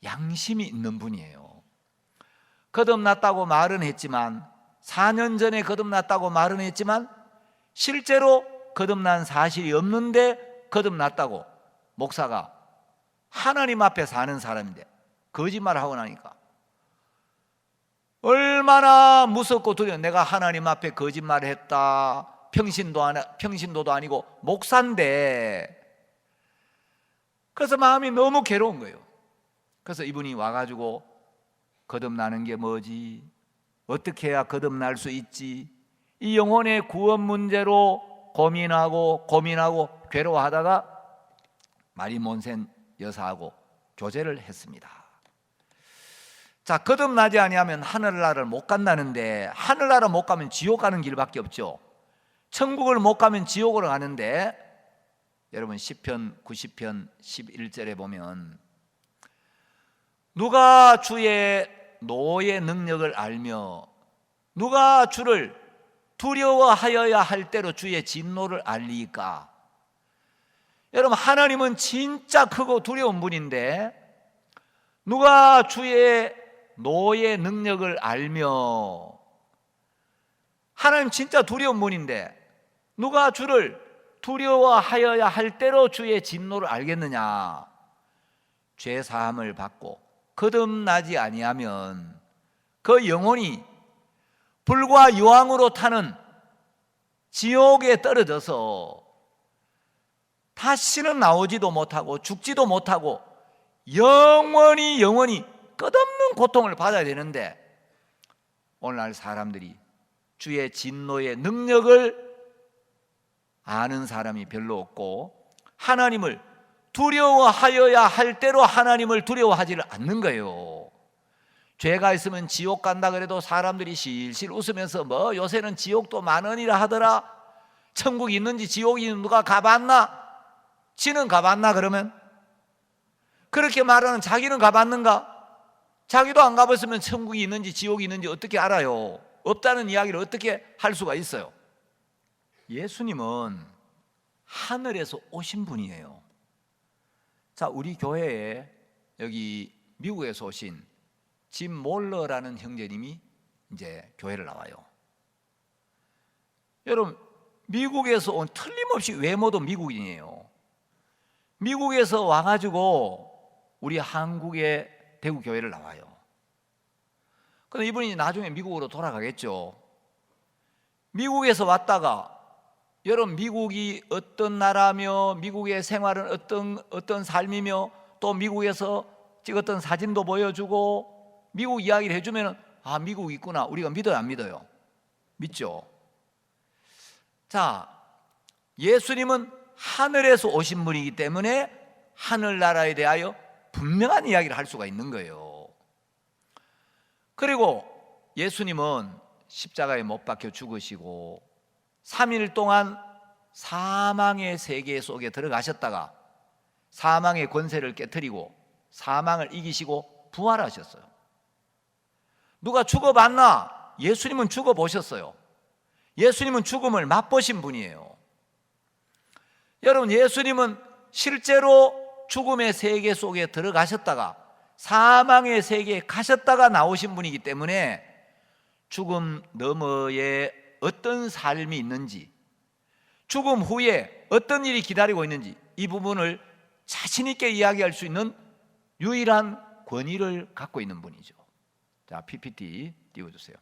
양심이 있는 분이에요. 거듭났다고 말은 했지만 4년 전에 거듭났다고 말은 했지만 실제로 거듭난 사실이 없는데 거듭났다고 목사가 하나님 앞에 사는 사람인데 거짓말을 하고 나니까 얼마나 무섭고 두려워. 내가 하나님 앞에 거짓말을 했다. 평신도도 아니고 목사인데 그래서 마음이 너무 괴로운 거예요. 그래서 이분이 와가지고 거듭나는 게 뭐지? 어떻게 해야 거듭날 수 있지? 이 영혼의 구원 문제로 고민하고 괴로워하다가 마리 몬센 여사하고 교제를 했습니다. 자, 거듭나지 아니하면 하늘나라를 못 간다는데 하늘나라 못 가면 지옥 가는 길밖에 없죠. 천국을 못 가면 지옥으로 가는데 여러분 시편 90편 11절에 보면 누가 주의 노의 능력을 알며 누가 주를 두려워하여야 할 대로 주의 진노를 알리까. 여러분 하나님은 진짜 크고 두려운 분인데 누가 주의 노의 능력을 알며 하나님 진짜 두려운 분인데 누가 주를 두려워하여야 할 대로 주의 진노를 알겠느냐. 죄 사함을 받고 거듭나지 아니하면 그 영혼이 불과 유황으로 타는 지옥에 떨어져서 다시는 나오지도 못하고 죽지도 못하고 영원히 끝없는 고통을 받아야 되는데 오늘날 사람들이 주의 진노의 능력을 아는 사람이 별로 없고 하나님을 두려워하여야 할 대로 하나님을 두려워하지를 않는 거예요. 죄가 있으면 지옥 간다 그래도 사람들이 실실 웃으면서 뭐 요새는 지옥도 만원이라 하더라. 천국이 있는지 지옥이 있는지 누가 가봤나? 지는 가봤나 그러면? 그렇게 말하는 자기는 가봤는가? 자기도 안 가봤으면 천국이 있는지 지옥이 있는지 어떻게 알아요? 없다는 이야기를 어떻게 할 수가 있어요? 예수님은 하늘에서 오신 분이에요. 자, 우리 교회에 여기 미국에서 오신 짐 몰러라는 형제님이 이제 교회를 나와요. 여러분, 미국에서 온, 틀림없이 외모도 미국인이에요. 미국에서 와가지고 우리 한국의 대구 교회를 나와요. 그런데 이분이 나중에 미국으로 돌아가겠죠. 미국에서 왔다가, 여러분, 미국이 어떤 나라며 미국의 생활은 어떤 삶이며, 또 미국에서 찍었던 사진도 보여주고 미국 이야기를 해주면 아, 미국 있구나, 우리가 믿어요, 안 믿어요? 믿죠. 자, 예수님은 하늘에서 오신 분이기 때문에 하늘나라에 대하여 분명한 이야기를 할 수가 있는 거예요. 그리고 예수님은 십자가에 못 박혀 죽으시고 3일 동안 사망의 세계 속에 들어가셨다가 사망의 권세를 깨뜨리고 사망을 이기시고 부활하셨어요. 누가 죽어봤나? 예수님은 죽어보셨어요. 예수님은 죽음을 맛보신 분이에요. 여러분, 예수님은 실제로 죽음의 세계 속에 들어가셨다가 사망의 세계에 가셨다가 나오신 분이기 때문에 죽음 너머에 어떤 삶이 있는지, 죽음 후에 어떤 일이 기다리고 있는지, 이 부분을 자신 있게 이야기할 수 있는 유일한 권위를 갖고 있는 분이죠. 자, PPT 띄워주세요.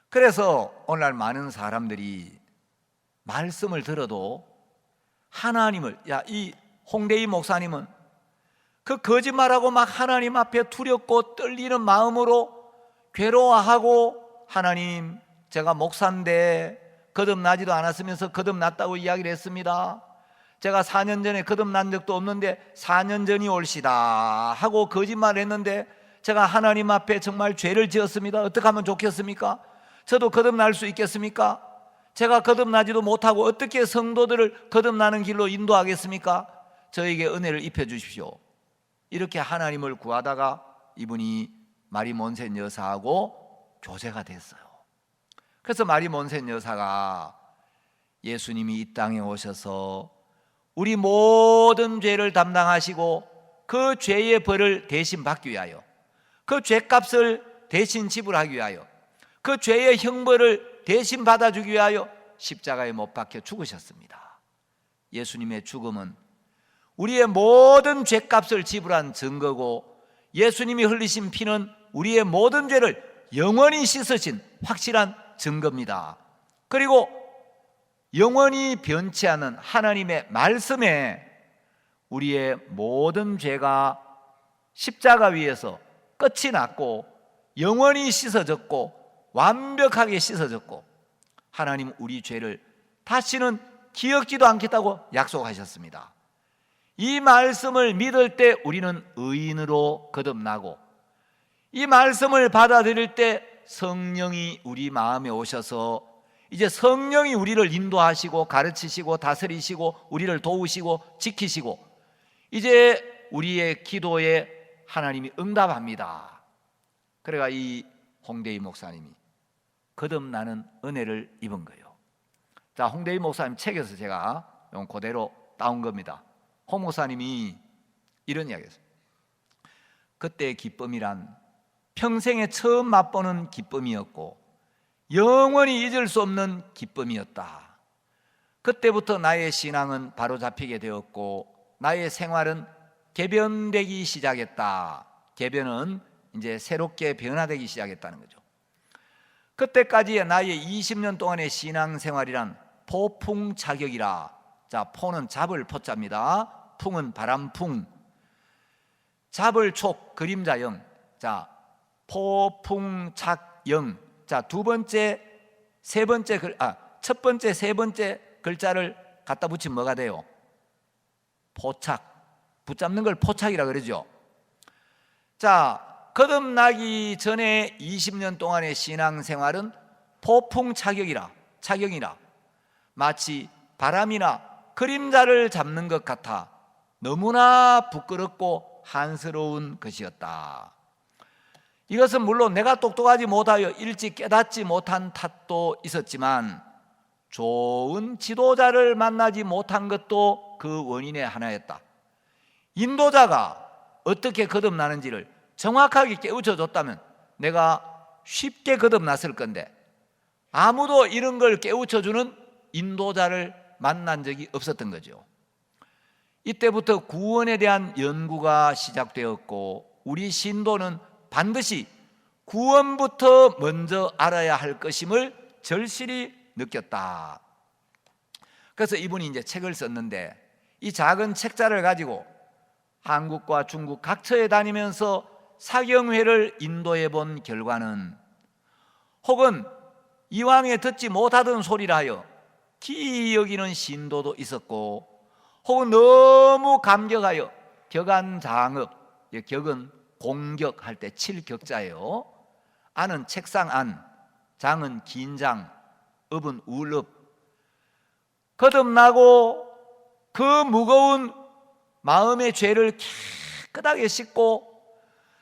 그래서 오늘날 많은 사람들이 말씀을 들어도 하나님을, 이 홍대희 목사님은 그 거짓말하고 막 하나님 앞에 두렵고 떨리는 마음으로 괴로워하고, 하나님, 제가 목사인데 거듭나지도 않았으면서 거듭났다고 이야기를 했습니다. 제가 4년 전에 거듭난 적도 없는데 4년 전이 올시다 하고 거짓말을 했는데 제가 하나님 앞에 정말 죄를 지었습니다. 어떻게 하면 좋겠습니까? 저도 거듭날 수 있겠습니까? 제가 거듭나지도 못하고 어떻게 성도들을 거듭나는 길로 인도하겠습니까? 저에게 은혜를 입혀 주십시오. 이렇게 하나님을 구하다가 이분이 마리 몬센 여사하고 교제가 됐어요. 그래서 마리 몬센 여사가 예수님이 이 땅에 오셔서 우리 모든 죄를 담당하시고 그 죄의 벌을 대신 받기 위하여, 그 죄값을 대신 지불하기 위하여, 그 죄의 형벌을 대신 받아주기 위하여 십자가에 못 박혀 죽으셨습니다. 예수님의 죽음은 우리의 모든 죄값을 지불한 증거고, 예수님이 흘리신 피는 우리의 모든 죄를 영원히 씻으신 확실한 증거입니다. 그리고 영원히 변치 않은 하나님의 말씀에 우리의 모든 죄가 십자가 위에서 끝이 났고 영원히 씻어졌고 완벽하게 씻어졌고, 하나님 우리 죄를 다시는 기억지도 않겠다고 약속하셨습니다. 이 말씀을 믿을 때 우리는 의인으로 거듭나고, 이 말씀을 받아들일 때 성령이 우리 마음에 오셔서 이제 성령이 우리를 인도하시고 가르치시고 다스리시고 우리를 도우시고 지키시고, 이제 우리의 기도에 하나님이 응답합니다. 그래가 이 홍대희 목사님이 거듭나는 은혜를 입은 거예요. 자, 홍대희 목사님 책에서 제가 그대로 따온 겁니다. 홍 목사님이 이런 이야기했어요. 그때의 기쁨이란 평생에 처음 맛보는 기쁨이었고 영원히 잊을 수 없는 기쁨이었다. 그때부터 나의 신앙은 바로잡히게 되었고 나의 생활은 개변되기 시작했다. 개변은 이제 새롭게 변화되기 시작했다는 거죠. 그때까지의 나의 20년 동안의 신앙생활이란 포풍자격이라. 자, 포는 잡을 포자입니다. 풍은 바람풍, 잡을 촉, 그림자영. 자, 포풍착영. 자, 첫 번째, 세 번째 글자를 갖다 붙이면 뭐가 돼요? 포착. 붙잡는 걸 포착이라 그러죠. 자, 거듭나기 전에 20년 동안의 신앙생활은 포풍착역이라, 착역이라, 마치 바람이나 그림자를 잡는 것 같아 너무나 부끄럽고 한스러운 것이었다. 이것은 물론 내가 똑똑하지 못하여 일찍 깨닫지 못한 탓도 있었지만 좋은 지도자를 만나지 못한 것도 그 원인의 하나였다. 인도자가 어떻게 거듭나는지를 정확하게 깨우쳐 줬다면 내가 쉽게 거듭났을 건데, 아무도 이런 걸 깨우쳐 주는 인도자를 만난 적이 없었던 거죠. 이때부터 구원에 대한 연구가 시작되었고, 우리 신도는 반드시 구원부터 먼저 알아야 할 것임을 절실히 느꼈다. 그래서 이분이 이제 책을 썼는데, 이 작은 책자를 가지고 한국과 중국 각처에 다니면서 사경회를 인도해 본 결과는, 혹은 이왕에 듣지 못하던 소리라 하여 기이 여기는 신도도 있었고, 혹은 너무 감격하여 격안장업, 격은 공격할 때 칠격자예요. 안은 책상 안, 장은 긴장, 업은 울업. 거듭나고 그 무거운 마음의 죄를 깨끗하게 씻고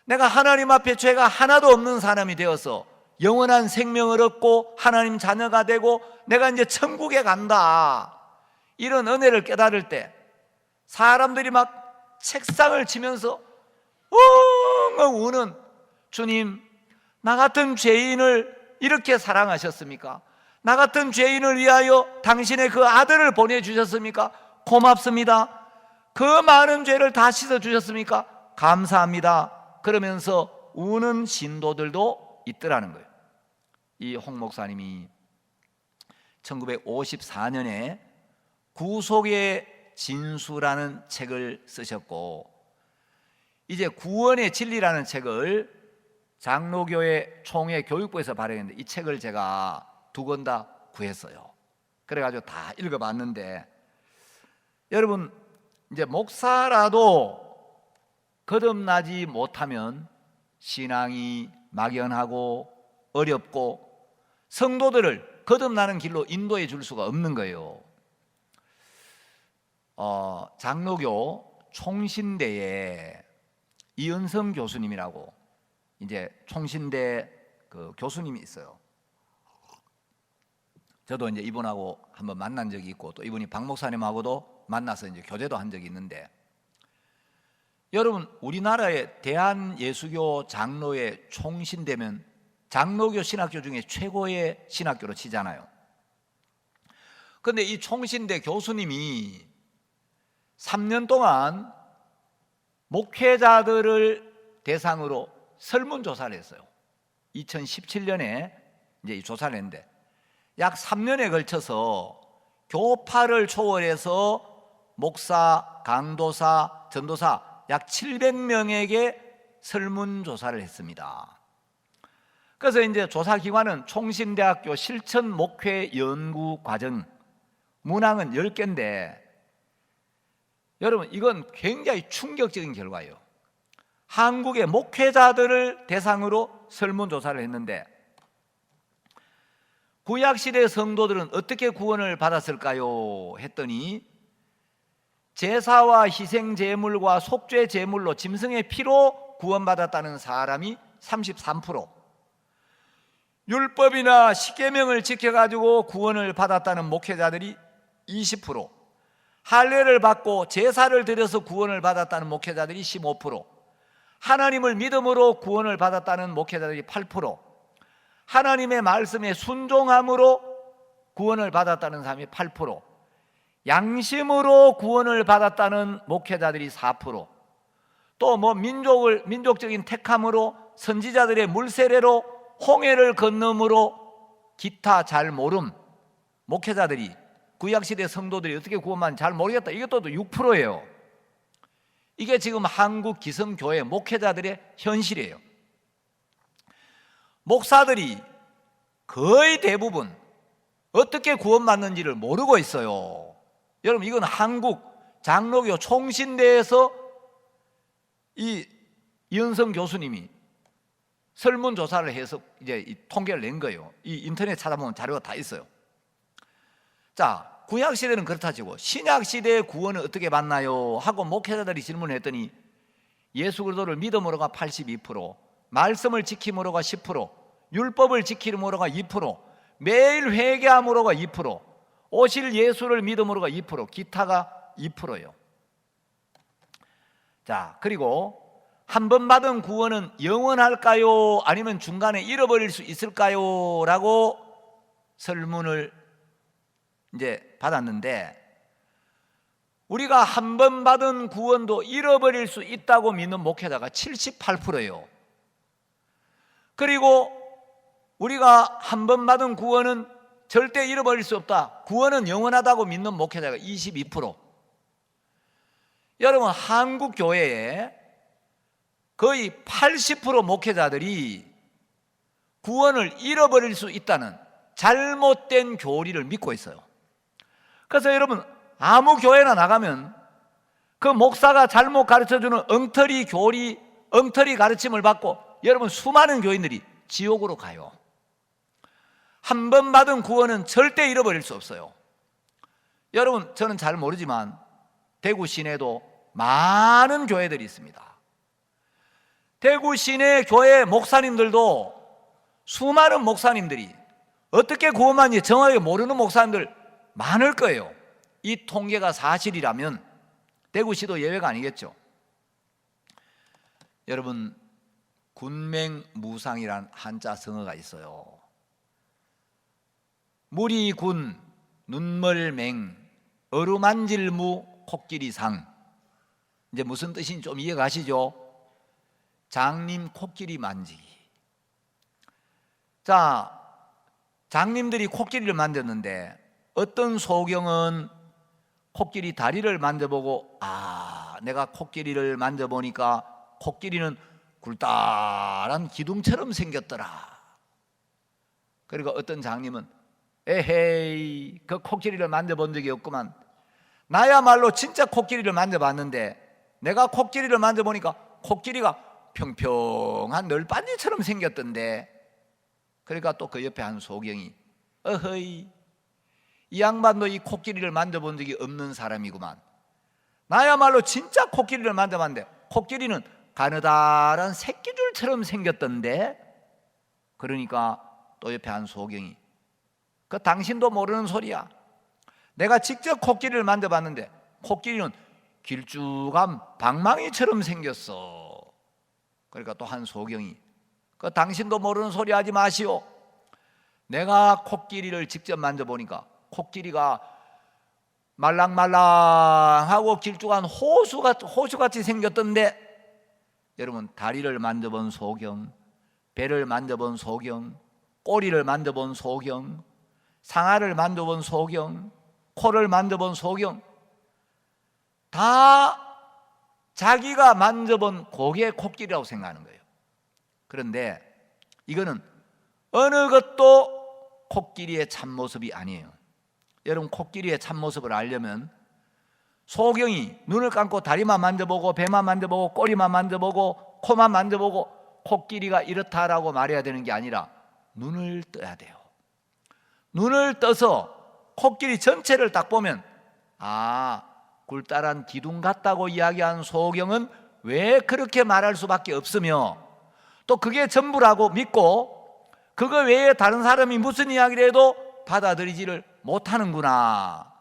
내가 하나님 앞에 죄가 하나도 없는 사람이 되어서 영원한 생명을 얻고 하나님 자녀가 되고 내가 이제 천국에 간다, 이런 은혜를 깨달을 때 사람들이 막 책상을 치면서 엉엉 우는, 주님, 나 같은 죄인을 이렇게 사랑하셨습니까? 나 같은 죄인을 위하여 당신의 그 아들을 보내주셨습니까? 고맙습니다. 그 많은 죄를 다 씻어주셨습니까? 감사합니다. 그러면서 우는 신도들도 있더라는 거예요. 이 홍 목사님이 1954년에 구속의 진수라는 책을 쓰셨고, 이제 구원의 진리라는 책을 장로교회 총회 교육부에서 발행했는데, 이 책을 제가 2권 다 구했어요. 그래가지고 다 읽어봤는데, 여러분, 이제 목사라도 거듭나지 못하면 신앙이 막연하고 어렵고 성도들을 거듭나는 길로 인도해 줄 수가 없는 거예요. 장로교 총신대에 이은성 교수님이라고 이제 총신대 그 교수님이 있어요. 저도 이제 이분하고 한번 만난 적이 있고, 또 이분이 박 목사님하고도 만나서 이제 교제도 한 적이 있는데, 여러분, 우리나라의 대한예수교 장로의 총신대면 장로교 신학교 중에 최고의 신학교로 치잖아요. 그런데 이 총신대 교수님이 3년 동안 목회자들을 대상으로 설문조사를 했어요. 2017년에 이제 이 조사를 했는데, 약 3년에 걸쳐서 교파를 초월해서 목사, 강도사, 전도사 약 700명에게 설문조사를 했습니다. 그래서 이제 조사기관은 총신대학교 실천목회연구과정, 문항은 10개인데, 여러분, 이건 굉장히 충격적인 결과예요. 한국의 목회자들을 대상으로 설문조사를 했는데, 구약시대 성도들은 어떻게 구원을 받았을까요? 했더니, 제사와 희생제물과 속죄제물로 짐승의 피로 구원받았다는 사람이 33%, 율법이나 십계명을 지켜가지고 구원을 받았다는 목회자들이 20%, 할례를 받고 제사를 드려서 구원을 받았다는 목회자들이 15%, 하나님을 믿음으로 구원을 받았다는 목회자들이 8%, 하나님의 말씀에 순종함으로 구원을 받았다는 사람이 8%, 양심으로 구원을 받았다는 목회자들이 4%, 또 뭐 민족적인 택함으로 선지자들의 물세례로 홍해를 건너므로 기타 잘 모름, 목회자들이, 구약시대 성도들이 어떻게 구원받는지 잘 모르겠다, 이것도 6%예요. 이게 지금 한국 기성교회 목회자들의 현실이에요. 목사들이 거의 대부분 어떻게 구원받는지를 모르고 있어요. 여러분, 이건 한국 장로교 총신대에서 이은성 교수님이 설문조사를 해서 이제 이 통계를 낸 거예요. 이 인터넷 찾아보면 자료가 다 있어요. 자, 구약시대는 그렇다 치고 신약시대의 구원은 어떻게 받나요? 하고 목회자들이 질문을 했더니, 예수 그리스도를 믿음으로가 82%, 말씀을 지킴으로가 10%, 율법을 지킴으로가 2%, 매일 회개함으로가 2%, 오실 예수를 믿음으로가 2%, 기타가 2%예요. 자, 그리고 한 번 받은 구원은 영원할까요? 아니면 중간에 잃어버릴 수 있을까요? 라고 설문을 이제 받았는데, 우리가 한 번 받은 구원도 잃어버릴 수 있다고 믿는 목회자가 78%예요. 그리고 우리가 한 번 받은 구원은 절대 잃어버릴 수 없다, 구원은 영원하다고 믿는 목회자가 22%. 여러분, 한국 교회에 거의 80% 목회자들이 구원을 잃어버릴 수 있다는 잘못된 교리를 믿고 있어요. 그래서 여러분, 아무 교회나 나가면 그 목사가 잘못 가르쳐주는 엉터리 교리, 엉터리 가르침을 받고 여러분, 수많은 교인들이 지옥으로 가요. 한 번 받은 구원은 절대 잃어버릴 수 없어요. 여러분, 저는 잘 모르지만 대구 시내도 많은 교회들이 있습니다. 대구 시내 교회 목사님들도 수많은 목사님들이 어떻게 구원받는지 정확하게 모르는 목사님들 많을 거예요. 이 통계가 사실이라면 대구시도 예외가 아니겠죠. 여러분, 군맹무상이란 한자 성어가 있어요. 무리군, 눈멀맹, 어루만질무, 코끼리상. 이제 무슨 뜻인지 좀 이해가시죠? 장님 코끼리 만지기. 자, 장님들이 코끼리를 만졌는데 어떤 소경은 코끼리 다리를 만져보고, 내가 코끼리를 만져보니까 코끼리는 굴다란 기둥처럼 생겼더라. 그리고 어떤 장님은 에헤이, 그 코끼리를 만져본 적이 없구만, 나야말로 진짜 코끼리를 만져봤는데 내가 코끼리를 만져보니까 코끼리가 평평한 널빤지처럼 생겼던데. 그러니까 또 그 옆에 한 소경이 어허이, 이 양반도 이 코끼리를 만져본 적이 없는 사람이구만, 나야말로 진짜 코끼리를 만져봤는데 코끼리는 가느다란 새끼줄처럼 생겼던데. 그러니까 또 옆에 한 소경이 그 당신도 모르는 소리야, 내가 직접 코끼리를 만져봤는데 코끼리는 길쭉한 방망이처럼 생겼어. 그러니까 또 한 소경이 그 당신도 모르는 소리 하지 마시오, 내가 코끼리를 직접 만져보니까 코끼리가 말랑말랑하고 길쭉한 호수같이 생겼던데. 여러분, 다리를 만져본 소경, 배를 만져본 소경, 꼬리를 만져본 소경, 상아를 만져본 소경, 코를 만져본 소경, 다 자기가 만져본 고개 코끼리라고 생각하는 거예요. 그런데 이거는 어느 것도 코끼리의 참모습이 아니에요. 여러분, 코끼리의 참모습을 알려면 소경이 눈을 감고 다리만 만져보고 배만 만져보고 꼬리만 만져보고 코만 만져보고 코끼리가 이렇다라고 말해야 되는 게 아니라 눈을 떠야 돼요. 눈을 떠서 코끼리 전체를 딱 보면 굴다란 기둥 같다고 이야기한 소경은 왜 그렇게 말할 수밖에 없으며, 또 그게 전부라고 믿고 그거 외에 다른 사람이 무슨 이야기를 해도 받아들이지를 못하는구나.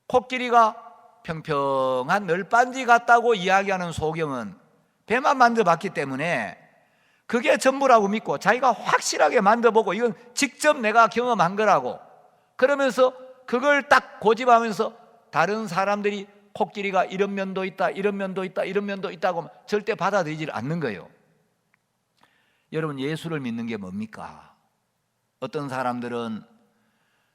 코끼리가 평평한 널빤지 같다고 이야기하는 소경은 배만 만져봤기 때문에 그게 전부라고 믿고 자기가 확실하게 만져보고 이건 직접 내가 경험한 거라고 그러면서 그걸 딱 고집하면서 다른 사람들이 코끼리가 이런 면도 있다, 이런 면도 있다, 이런 면도 있다고 절대 받아들이지 않는 거예요. 여러분, 예수를 믿는 게 뭡니까? 어떤 사람들은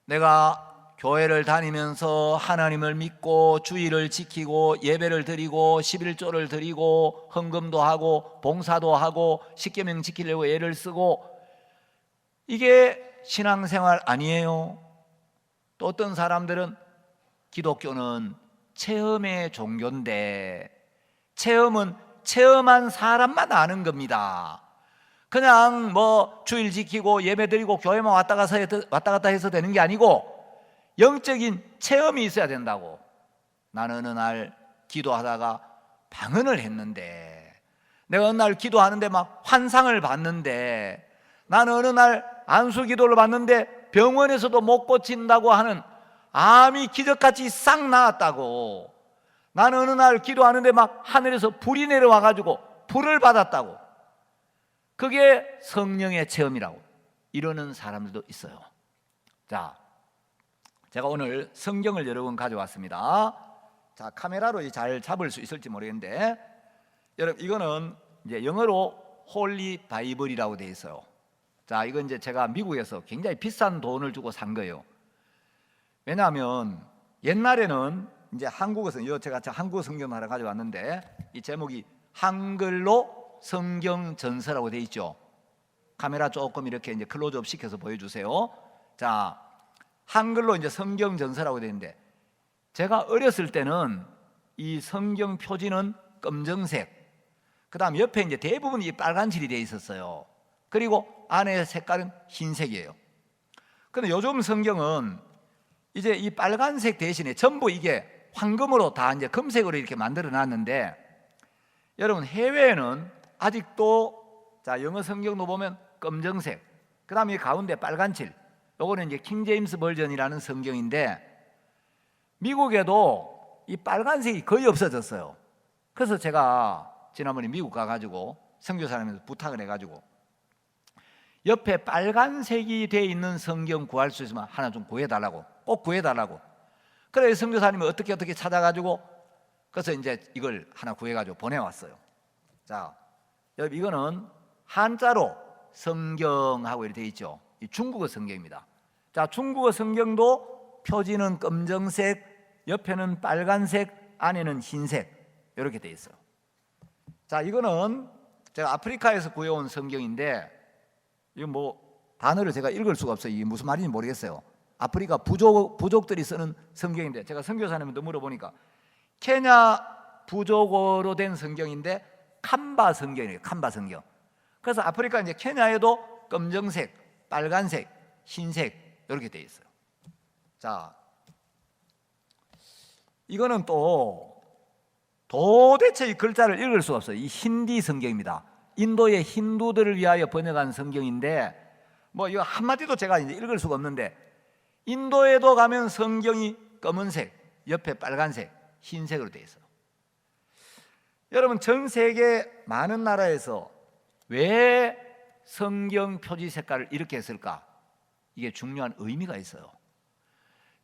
내가 교회를 다니면서 하나님을 믿고 주의를 지키고 예배를 드리고 11조를 드리고 헌금도 하고 봉사도 하고 십계명 지키려고 애를 쓰고, 이게 신앙생활 아니에요. 또 어떤 사람들은 기독교는 체험의 종교인데 체험은 체험한 사람만 아는 겁니다. 그냥 주일 지키고 예배 드리고 교회만 왔다 갔다 해서 되는 게 아니고 영적인 체험이 있어야 된다고. 나는 어느 날 기도하다가 방언을 했는데, 내가 어느 날 기도하는데 막 환상을 봤는데, 나는 어느 날 안수 기도를 받는데 병원에서도 못 고친다고 하는 암이 기적같이 싹 나았다고. 나는 어느 날 기도하는데 막 하늘에서 불이 내려와 가지고 불을 받았다고. 그게 성령의 체험이라고 이러는 사람들도 있어요. 자, 제가 오늘 성경을 여러 권 가져왔습니다. 자, 카메라로 잘 잡을 수 있을지 모르겠는데, 여러분 이거는 이제 영어로 홀리 바이블이라고 되어 있어요. 자, 이건 이제 제가 미국에서 굉장히 비싼 돈을 주고 산 거예요. 왜냐하면 옛날에는 이제 한국에서 제가 한국어 성경 하나 가져왔는데, 이 제목이 한글로 성경 전서라고 되어 있죠. 카메라 조금 이렇게 이제 클로즈업 시켜서 보여주세요. 자, 한글로 이제 성경 전서라고 되어 있는데, 제가 어렸을 때는 이 성경 표지는 검정색, 그 다음 옆에 이제 대부분 이 빨간칠이 되어 있었어요. 그리고 안에 색깔은 흰색이에요. 그런데 요즘 성경은 이제 이 빨간색 대신에 전부 이게 황금으로 다 이제 금색으로 이렇게 만들어 놨는데, 여러분 해외에는 아직도 자 영어 성경도 보면 검정색, 그 다음에 가운데 빨간칠, 요거는 이제 킹 제임스 버전이라는 성경인데, 미국에도 이 빨간색이 거의 없어졌어요. 그래서 제가 지난번에 미국 가가지고 선교사님한테 부탁을 해가지고 옆에 빨간색이 되어 있는 성경 구할 수 있으면 하나 좀 구해달라고, 꼭 구해달라고. 그래서 선교사님이 어떻게 찾아가지고, 그래서 이제 이걸 하나 구해가지고 보내왔어요. 자, 여러분 이거는 한자로 성경하고 이렇게 되어 있죠. 이 중국어 성경입니다. 자, 중국어 성경도 표지는 검정색, 옆에는 빨간색, 안에는 흰색 이렇게 되어 있어요. 자, 이거는 제가 아프리카에서 구해온 성경인데, 이거 뭐 단어를 제가 읽을 수가 없어요. 이게 무슨 말인지 모르겠어요. 아프리카 부족들이 쓰는 성경인데, 제가 선교사님한테 물어보니까 케냐 부족어로 된 성경인데 캄바 성경이에요. 캄바 성경. 그래서 아프리카 이제 케냐에도 검정색, 빨간색, 흰색 이렇게 되어 있어요. 자, 이거는 또 도대체 이 글자를 읽을 수가 없어요. 이 힌디 성경입니다. 인도의 힌두들을 위하여 번역한 성경인데, 뭐 이거 한마디도 제가 이제 읽을 수가 없는데, 인도에도 가면 성경이 검은색, 옆에 빨간색, 흰색으로 되어 있어요. 여러분 전 세계 많은 나라에서 왜 성경 표지 색깔을 이렇게 했을까? 이게 중요한 의미가 있어요.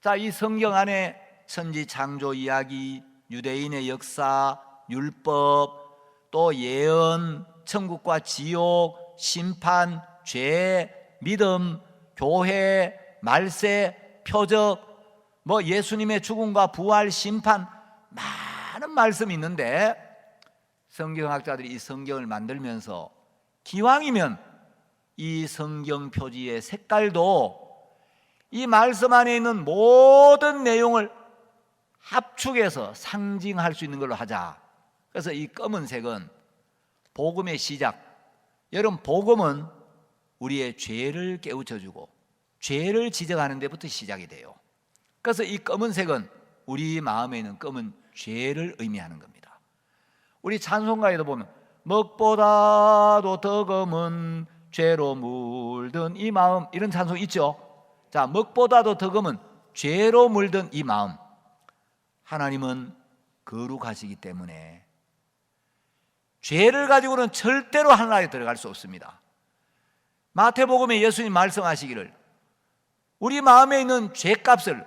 자, 이 성경 안에 천지 창조 이야기, 유대인의 역사, 율법, 또 예언, 천국과 지옥, 심판, 죄, 믿음, 교회, 말세, 표적, 뭐 예수님의 죽음과 부활, 심판, 많은 말씀이 있는데, 성경학자들이 이 성경을 만들면서 기왕이면 이 성경 표지의 색깔도 이 말씀 안에 있는 모든 내용을 합축해서 상징할 수 있는 걸로 하자. 그래서 이 검은색은 복음의 시작. 여러분 복음은 우리의 죄를 깨우쳐주고 죄를 지적하는 데부터 시작이 돼요. 그래서 이 검은색은 우리 마음에 있는 검은 죄를 의미하는 겁니다. 우리 찬송가에도 보면 먹보다도 더 검은 죄로 물든 이 마음, 이런 찬송 있죠. 자, 먹보다도 더 검은 죄로 물든 이 마음. 하나님은 거룩하시기 때문에 죄를 가지고는 절대로 하나님에 들어갈 수 없습니다. 마태복음에 예수님 말씀하시기를 우리 마음에 있는 죄값을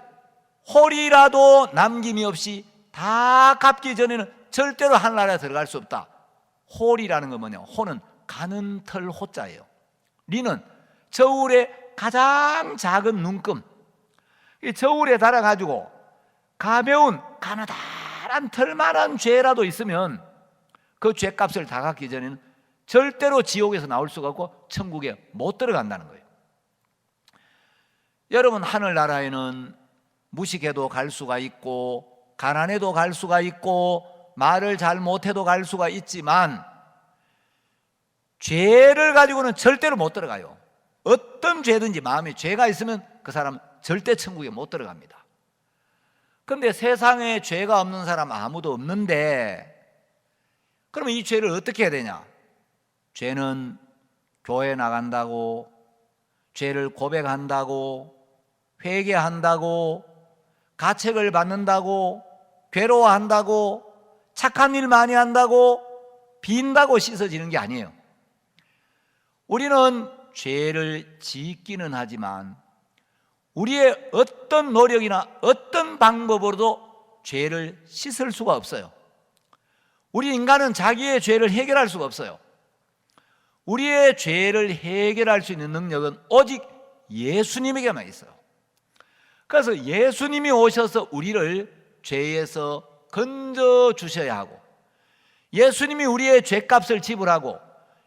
홀이라도 남김이 없이 다 갚기 전에는 절대로 하나님에 들어갈 수 없다. 홀이라는 건 뭐냐? 홀은 가는 털 호자예요. 리는 저울의 가장 작은 눈금. 이 저울에 달아가지고 가벼운 가느다란 털만한 죄라도 있으면 그 죄값을 다 갚기 전에는 절대로 지옥에서 나올 수가 없고 천국에 못 들어간다는 거예요. 여러분 하늘나라에는 무식해도 갈 수가 있고 가난해도 갈 수가 있고 말을 잘 못해도 갈 수가 있지만 죄를 가지고는 절대로 못 들어가요. 어떤 죄든지 마음에 죄가 있으면 그 사람은 절대 천국에 못 들어갑니다. 그런데 세상에 죄가 없는 사람 아무도 없는데 그러면 이 죄를 어떻게 해야 되냐? 죄는 교회 나간다고, 죄를 고백한다고, 회개한다고, 가책을 받는다고, 괴로워한다고, 착한 일 많이 한다고, 빈다고 씻어지는 게 아니에요. 우리는 죄를 짓기는 하지만 우리의 어떤 노력이나 어떤 방법으로도 죄를 씻을 수가 없어요. 우리 인간은 자기의 죄를 해결할 수가 없어요. 우리의 죄를 해결할 수 있는 능력은 오직 예수님에게만 있어요. 그래서 예수님이 오셔서 우리를 죄에서 건져 주셔야 하고, 예수님이 우리의 죄값을 지불하고,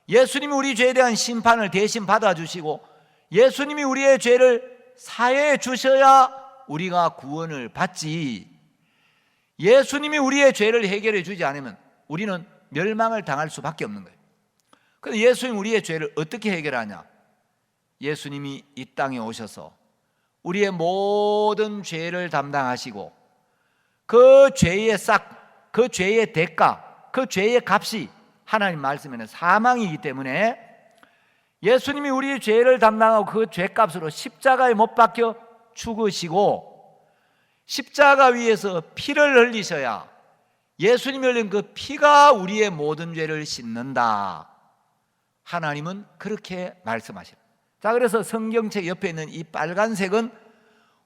예수님이 우리 죄에 대한 심판을 대신 받아주시고, 예수님이 우리의 죄를 사해 주셔야 우리가 구원을 받지, 예수님이 우리의 죄를 해결해 주지 않으면 우리는 멸망을 당할 수밖에 없는 거예요. 그런데 예수님이 우리의 죄를 어떻게 해결하냐? 예수님이 이 땅에 오셔서 우리의 모든 죄를 담당하시고, 그 죄의 그 죄의 대가, 그 죄의 값이 하나님 말씀에는 사망이기 때문에 예수님이 우리의 죄를 담당하고 그 죄값으로 십자가에 못 박혀 죽으시고, 십자가 위에서 피를 흘리셔야 예수님이 흘린 그 피가 우리의 모든 죄를 씻는다. 하나님은 그렇게 말씀하시라. 자, 그래서 성경책 옆에 있는 이 빨간색은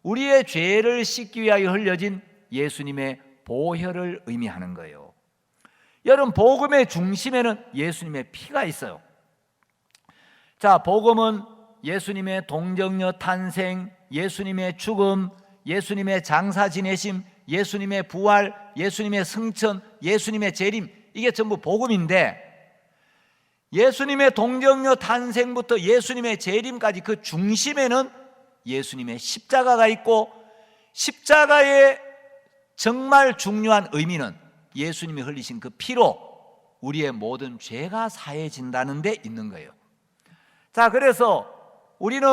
우리의 죄를 씻기 위하여 흘려진 예수님의 보혈을 의미하는 거예요. 여러분, 복음의 중심에는 예수님의 피가 있어요. 자, 복음은 예수님의 동정녀 탄생, 예수님의 죽음, 예수님의 장사 지내심, 예수님의 부활, 예수님의 승천, 예수님의 재림, 이게 전부 복음인데, 예수님의 동정녀 탄생부터 예수님의 재림까지 그 중심에는 예수님의 십자가가 있고, 십자가의 정말 중요한 의미는 예수님이 흘리신 그 피로 우리의 모든 죄가 사해진다는 데 있는 거예요. 자, 그래서 우리는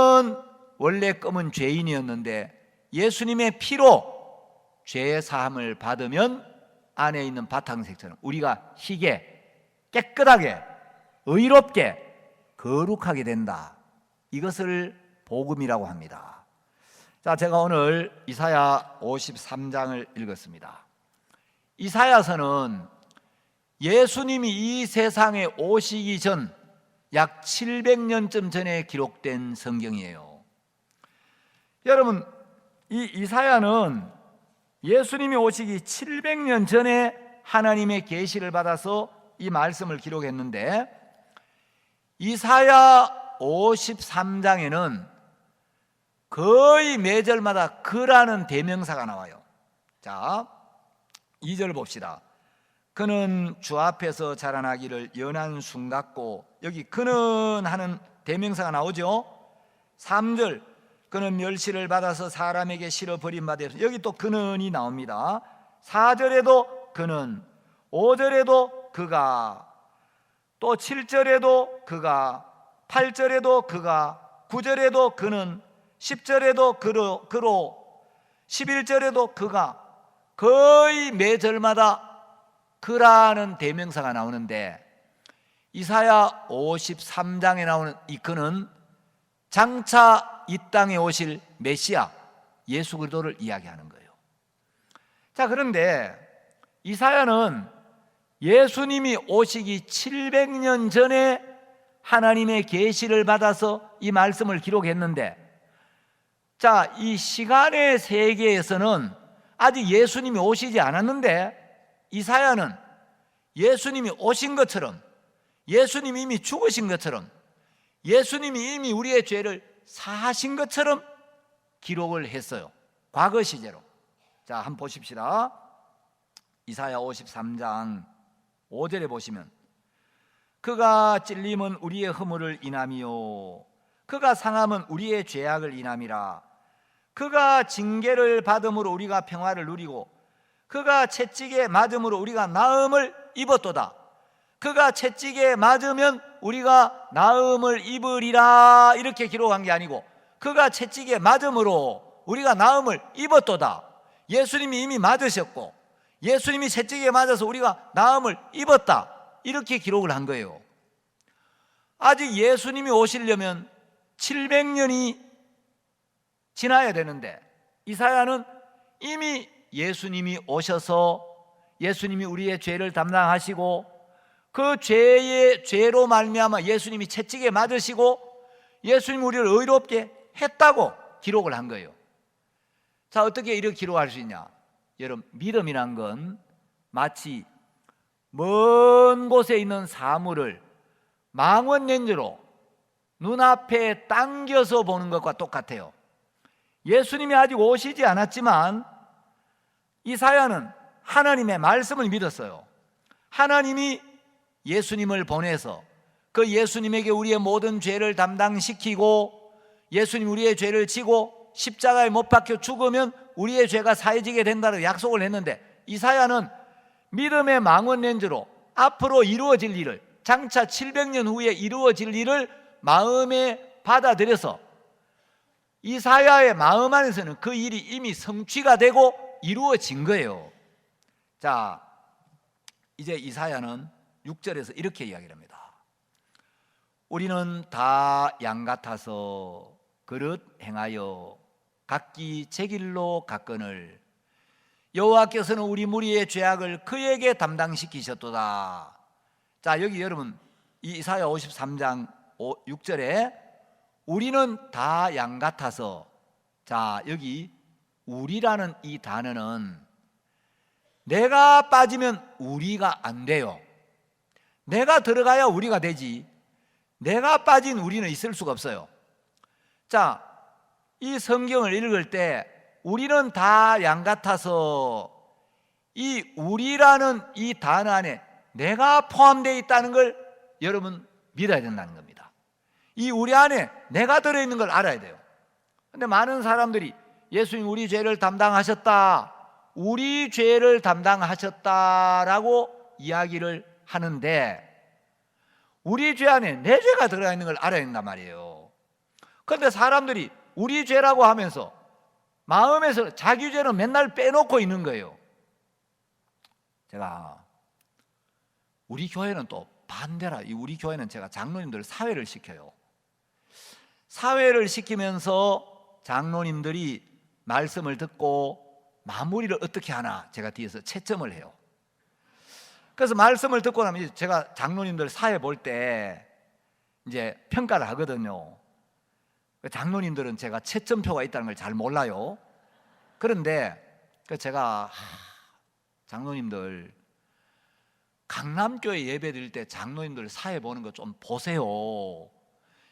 원래 검은 죄인이었는데 예수님의 피로 죄 사함을 받으면 안에 있는 바탕색처럼 우리가 희게, 깨끗하게, 의롭게, 거룩하게 된다. 이것을 복음이라고 합니다. 자, 제가 오늘 이사야 53장을 읽었습니다. 이사야서는 예수님이 이 세상에 오시기 전 약 700년쯤 전에 기록된 성경이에요. 여러분, 이 이사야는 예수님이 오시기 700년 전에 하나님의 계시를 받아서 이 말씀을 기록했는데, 이사야 53장에는 거의 매절마다 그라는 대명사가 나와요. 자, 2절 봅시다. 그는 주 앞에서 자라나기를 연한 순 같고, 여기 그는 하는 대명사가 나오죠. 3절, 그는 멸시를 받아서 사람에게 실어 버림받아서, 여기 또 그는이 나옵니다. 4절에도 그는, 5절에도 그가, 또 7절에도 그가, 8절에도 그가, 9절에도 그는, 10절에도 그로, 11절에도 그가, 거의 매절마다 그라는 대명사가 나오는데, 이사야 53장에 나오는 이 그는 장차 이 땅에 오실 메시아 예수 그리스도를 이야기하는 거예요. 자, 그런데 이사야는 예수님이 오시기 700년 전에 하나님의 계시를 받아서 이 말씀을 기록했는데, 자, 이 시간의 세계에서는 아직 예수님이 오시지 않았는데, 이사야는 예수님이 오신 것처럼, 예수님이 이미 죽으신 것처럼, 예수님이 이미 우리의 죄를 사하신 것처럼 기록을 했어요. 과거 시제로. 자, 한번 보십시다. 이사야 53장 5절에 보시면, 그가 찔림은 우리의 허물을 인함이요 그가 상함은 우리의 죄악을 인함이라. 그가 징계를 받음으로 우리가 평화를 누리고 그가 채찍에 맞음으로 우리가 나음을 입었도다. 그가 채찍에 맞으면 우리가 나음을 입으리라, 이렇게 기록한 게 아니고 그가 채찍에 맞음으로 우리가 나음을 입었도다. 예수님이 이미 맞으셨고 예수님이 채찍에 맞아서 우리가 나음을 입었다, 이렇게 기록을 한 거예요. 아직 예수님이 오시려면 700년이 지나야 되는데 이사야는 이미 예수님이 오셔서 예수님이 우리의 죄를 담당하시고 그 죄로 말미암아 예수님이 채찍에 맞으시고 예수님이 우리를 의롭게 했다고 기록을 한 거예요. 자, 어떻게 이렇게 기록할 수 있냐? 여러분, 믿음이란 건 마치 먼 곳에 있는 사물을 망원 렌즈로 눈앞에 당겨서 보는 것과 똑같아요. 예수님이 아직 오시지 않았지만 이사야는 하나님의 말씀을 믿었어요. 하나님이 예수님을 보내서 그 예수님에게 우리의 모든 죄를 담당시키고 예수님 우리의 죄를 지고 십자가에 못 박혀 죽으면 우리의 죄가 사해지게 된다고 약속을 했는데, 이사야는 믿음의 망원 렌즈로 앞으로 이루어질 일을, 장차 700년 후에 이루어질 일을 마음에 받아들여서 이사야의 마음 안에서는 그 일이 이미 성취가 되고 이루어진 거예요. 자, 이제 이사야는 6절에서 이렇게 이야기를 합니다. 우리는 다 양 같아서 그릇 행하여 각기 제 길로 갔거늘 여호와께서는 우리 무리의 죄악을 그에게 담당시키셨도다. 자, 여기 여러분 이 이사야 53장 6절에 우리는 다 양 같아서, 자, 여기 우리라는 이 단어는 내가 빠지면 우리가 안 돼요. 내가 들어가야 우리가 되지, 내가 빠진 우리는 있을 수가 없어요. 자, 이 성경을 읽을 때 우리는 다 양 같아서 이 우리라는 이 단어 안에 내가 포함되어 있다는 걸 여러분 믿어야 된다는 겁니다. 이 우리 안에 내가 들어있는 걸 알아야 돼요. 그런데 많은 사람들이 예수님 우리 죄를 담당하셨다, 우리 죄를 담당하셨다라고 이야기를 하는데 우리 죄 안에 내 죄가 들어가 있는 걸 알아야 된단 말이에요. 그런데 사람들이 우리 죄라고 하면서 마음에서 자기 죄는 맨날 빼놓고 있는 거예요. 제가 우리 교회는 또 반대라, 우리 교회는 제가 장로님들 사회를 시켜요. 사회를 시키면서 장로님들이 말씀을 듣고 마무리를 어떻게 하나 제가 뒤에서 채점을 해요. 그래서 말씀을 듣고 나면 제가 장로님들 사회 볼 때 이제 평가를 하거든요. 장로님들은 제가 채점표가 있다는 걸 잘 몰라요. 그런데 제가 장로님들 강남교회 예배 드릴 때 장로님들 사회 보는 거 좀 보세요.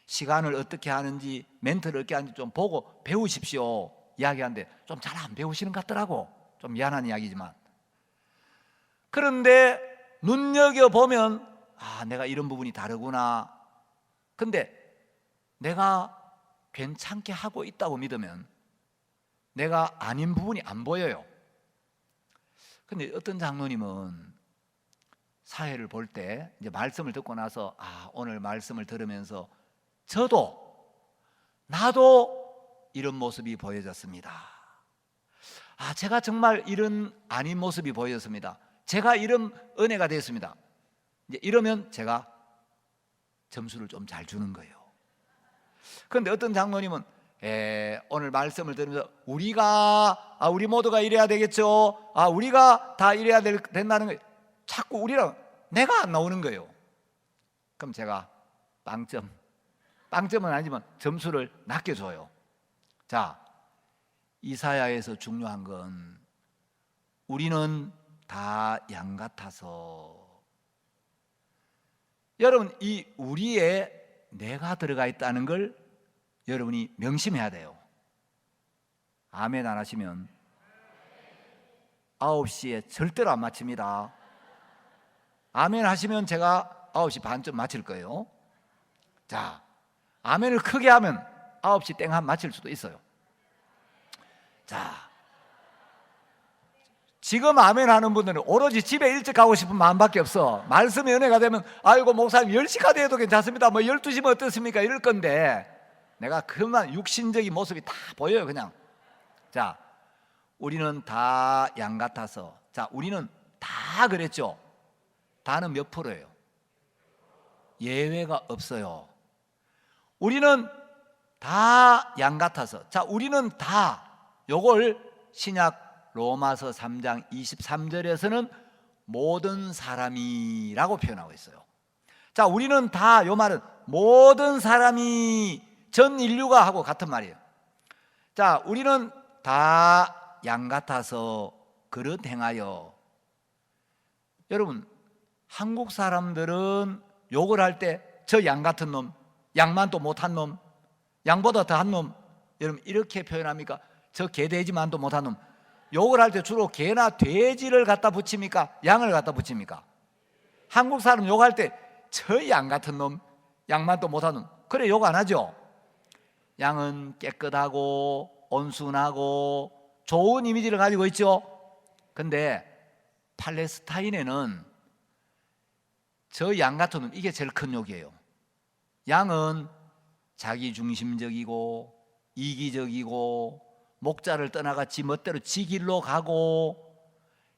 시간을 어떻게 하는지, 멘트를 어떻게 하는지 좀 보고 배우십시오 이야기하는데 좀 잘 안 배우시는 것 같더라고. 좀 미안한 이야기지만. 그런데 눈여겨보면 내가 이런 부분이 다르구나. 근데 내가 괜찮게 하고 있다고 믿으면 내가 아닌 부분이 안 보여요. 근데 어떤 장로님은 사회를 볼 때 이제 말씀을 듣고 나서 오늘 말씀을 들으면서 나도 이런 모습이 보여졌습니다. 제가 정말 이런 아닌 모습이 보여졌습니다. 제가 이런 은혜가 됐습니다. 이제 이러면 제가 점수를 좀 잘 주는 거예요. 그런데 어떤 장로님은 오늘 말씀을 들으면서 우리 모두가 이래야 되겠죠. 우리가 다 이래야 된다는 거예요. 자꾸 우리랑 내가 안 나오는 거예요. 그럼 제가 빵점은 아니지만 점수를 낮게 줘요. 자, 이사야에서 중요한 건 우리는 다 양 같아서, 여러분 이 우리에 내가 들어가 있다는 걸 여러분이 명심해야 돼요. 아멘 안 하시면 9시에 절대로 안 마칩니다. 아멘 하시면 제가 9시 반쯤 마칠 거예요. 자, 아멘을 크게 하면 9시 땡 마칠 수도 있어요. 자, 지금 아멘 하는 분들은 오로지 집에 일찍 가고 싶은 마음밖에 없어. 말씀의 은혜가 되면 아이고 목사님 10시까지 해도 괜찮습니다, 12시면 어떻습니까 이럴 건데, 내가 그만 육신적인 모습이 다 보여요 그냥. 자, 우리는 다 양 같아서, 자, 우리는 다 그랬죠. 다는 몇 프로예요? 예외가 없어요. 우리는 다 양 같아서, 자, 우리는 다, 요걸 신약 로마서 3장 23절에서는 모든 사람이라고 표현하고 있어요. 자, 우리는 다, 요 말은 모든 사람이, 전 인류가 하고 같은 말이에요. 자, 우리는 다 양 같아서 그릇 행하여. 여러분, 한국 사람들은 욕을 할 때 저 양 같은 놈, 양만 또 못한 놈, 양보다 더한 놈, 여러분 이렇게 표현합니까? 저 개돼지만도 못한 놈. 욕을 할 때 주로 개나 돼지를 갖다 붙입니까? 양을 갖다 붙입니까? 한국 사람 욕할 때 저 양 같은 놈, 양만 또 못한 놈, 그래 욕 안 하죠. 양은 깨끗하고 온순하고 좋은 이미지를 가지고 있죠. 근데 팔레스타인에는 저 양 같은 놈, 이게 제일 큰 욕이에요. 양은 자기중심적이고 이기적이고 목자를 떠나가 지 멋대로 지 길로 가고,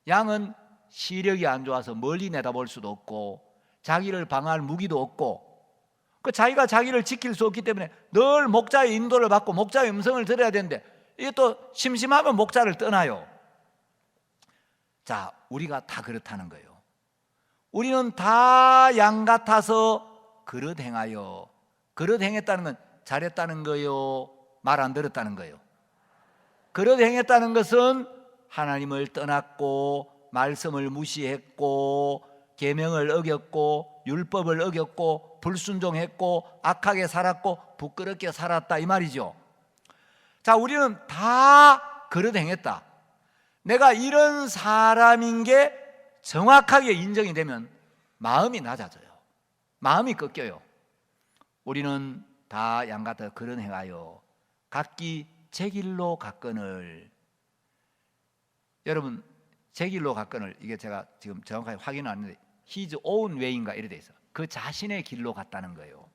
양은 시력이 안 좋아서 멀리 내다볼 수도 없고 자기를 방어할 무기도 없고, 그 자기가 자기를 지킬 수 없기 때문에 늘 목자의 인도를 받고 목자의 음성을 들어야 되는데, 이게 또 심심하면 목자를 떠나요. 자, 우리가 다 그렇다는 거예요. 우리는 다 양 같아서 그릇 행하여. 그릇 행했다는 건 잘했다는 거예요, 말 안 들었다는 거예요? 그릇 행했다는 것은 하나님을 떠났고 말씀을 무시했고 계명을 어겼고 율법을 어겼고 불순종했고 악하게 살았고 부끄럽게 살았다, 이 말이죠. 자, 우리는 다 그릇 행했다. 내가 이런 사람인 게 정확하게 인정이 되면 마음이 낮아져요. 마음이 꺾여요. 우리는 다 양같아 그릇 행하여 각기 제 길로 갔거늘. 여러분, 제 길로 갔거늘, 이게 제가 지금 정확하게 확인은 안 했는데 His own way인가 이래 돼 있어요. 그 자신의 길로 갔다는 거예요.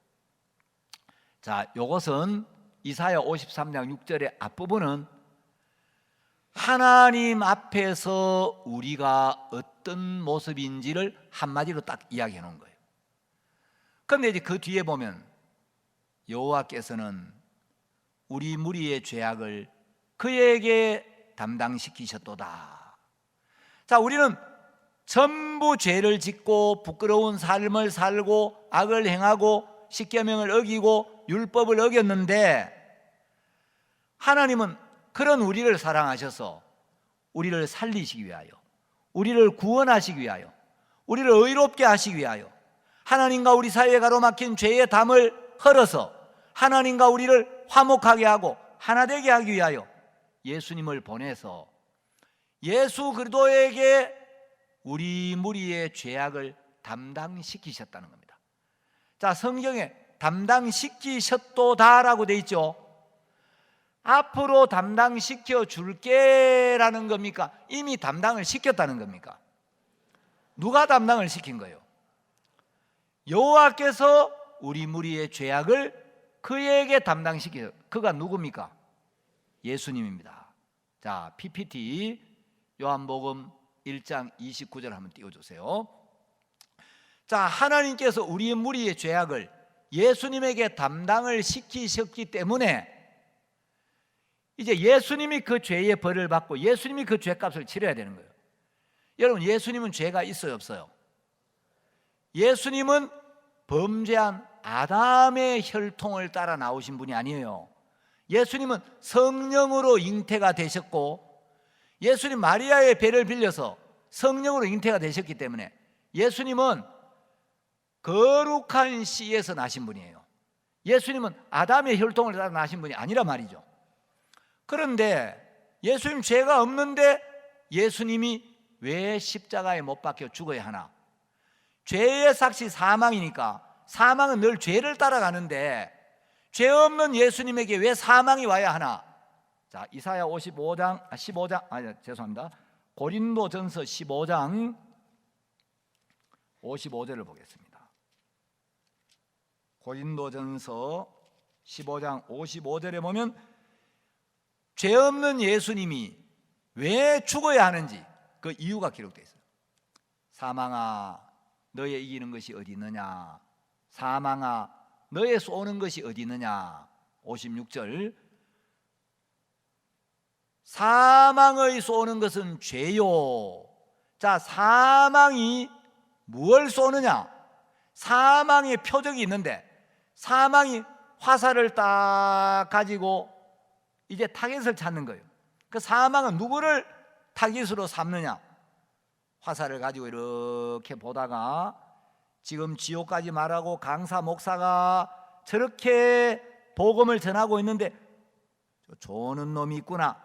자, 요것은 이사야 53장 6절의 앞부분은 하나님 앞에서 우리가 어떤 모습인지를 한마디로 딱 이야기해 놓은 거예요. 그런데 이제 그 뒤에 보면 여호와께서는 우리 무리의 죄악을 그에게 담당시키셨도다. 자, 우리는 전부 죄를 짓고 부끄러운 삶을 살고 악을 행하고 십계명을 어기고 율법을 어겼는데, 하나님은 그런 우리를 사랑하셔서 우리를 살리시기 위하여, 우리를 구원하시기 위하여, 우리를 의롭게 하시기 위하여, 하나님과 우리 사이에 가로막힌 죄의 담을 헐어서 하나님과 우리를 화목하게 하고 하나 되게 하기 위하여 예수님을 보내서 예수 그리스도에게 우리 무리의 죄악을 담당시키셨다는 겁니다. 자, 성경에 담당시키셨도다라고 돼 있죠. 앞으로 담당시켜 줄게라는 겁니까? 이미 담당을 시켰다는 겁니까? 누가 담당을 시킨 거예요? 여호와께서 우리 무리의 죄악을 그에게 담당시켜요. 그가 누굽니까? 예수님입니다. 자, PPT 요한복음 1장 29절 한번 띄워주세요. 자, 하나님께서 우리 무리의 죄악을 예수님에게 담당을 시키셨기 때문에 이제 예수님이 그 죄의 벌을 받고 예수님이 그 죄값을 치러야 되는 거예요. 여러분, 예수님은 죄가 있어요, 없어요? 예수님은 범죄한 아담의 혈통을 따라 나오신 분이 아니에요. 예수님은 성령으로 잉태가 되셨고, 예수님 마리아의 배를 빌려서 성령으로 잉태가 되셨기 때문에 예수님은 거룩한 씨에서 나신 분이에요. 예수님은 아담의 혈통을 따라 나신 분이 아니란 말이죠. 그런데 예수님 죄가 없는데 예수님이 왜 십자가에 못 박혀 죽어야 하나? 죄의 삭시 사망이니까 사망은 늘 죄를 따라가는데 죄 없는 예수님에게 왜 사망이 와야 하나? 자, 이사야 15장 고린도전서 15장 55절을 보겠습니다. 고린도전서 15장 55절에 보면 죄 없는 예수님이 왜 죽어야 하는지 그 이유가 기록되어 있어요. 사망아, 너의 이기는 것이 어디 있느냐? 사망아, 너의 쏘는 것이 어디 있느냐? 56절. 사망의 쏘는 것은 죄요. 자, 사망이 무엇을 쏘느냐? 사망의 표적이 있는데, 사망이 화살을 딱 가지고 이제 타겟을 찾는 거예요. 그 사망은 누구를 타깃으로 삼느냐? 화살을 가지고 이렇게 보다가 지금 지옥까지 말하고 강사 목사가 저렇게 복음을 전하고 있는데 조는 놈이 있구나,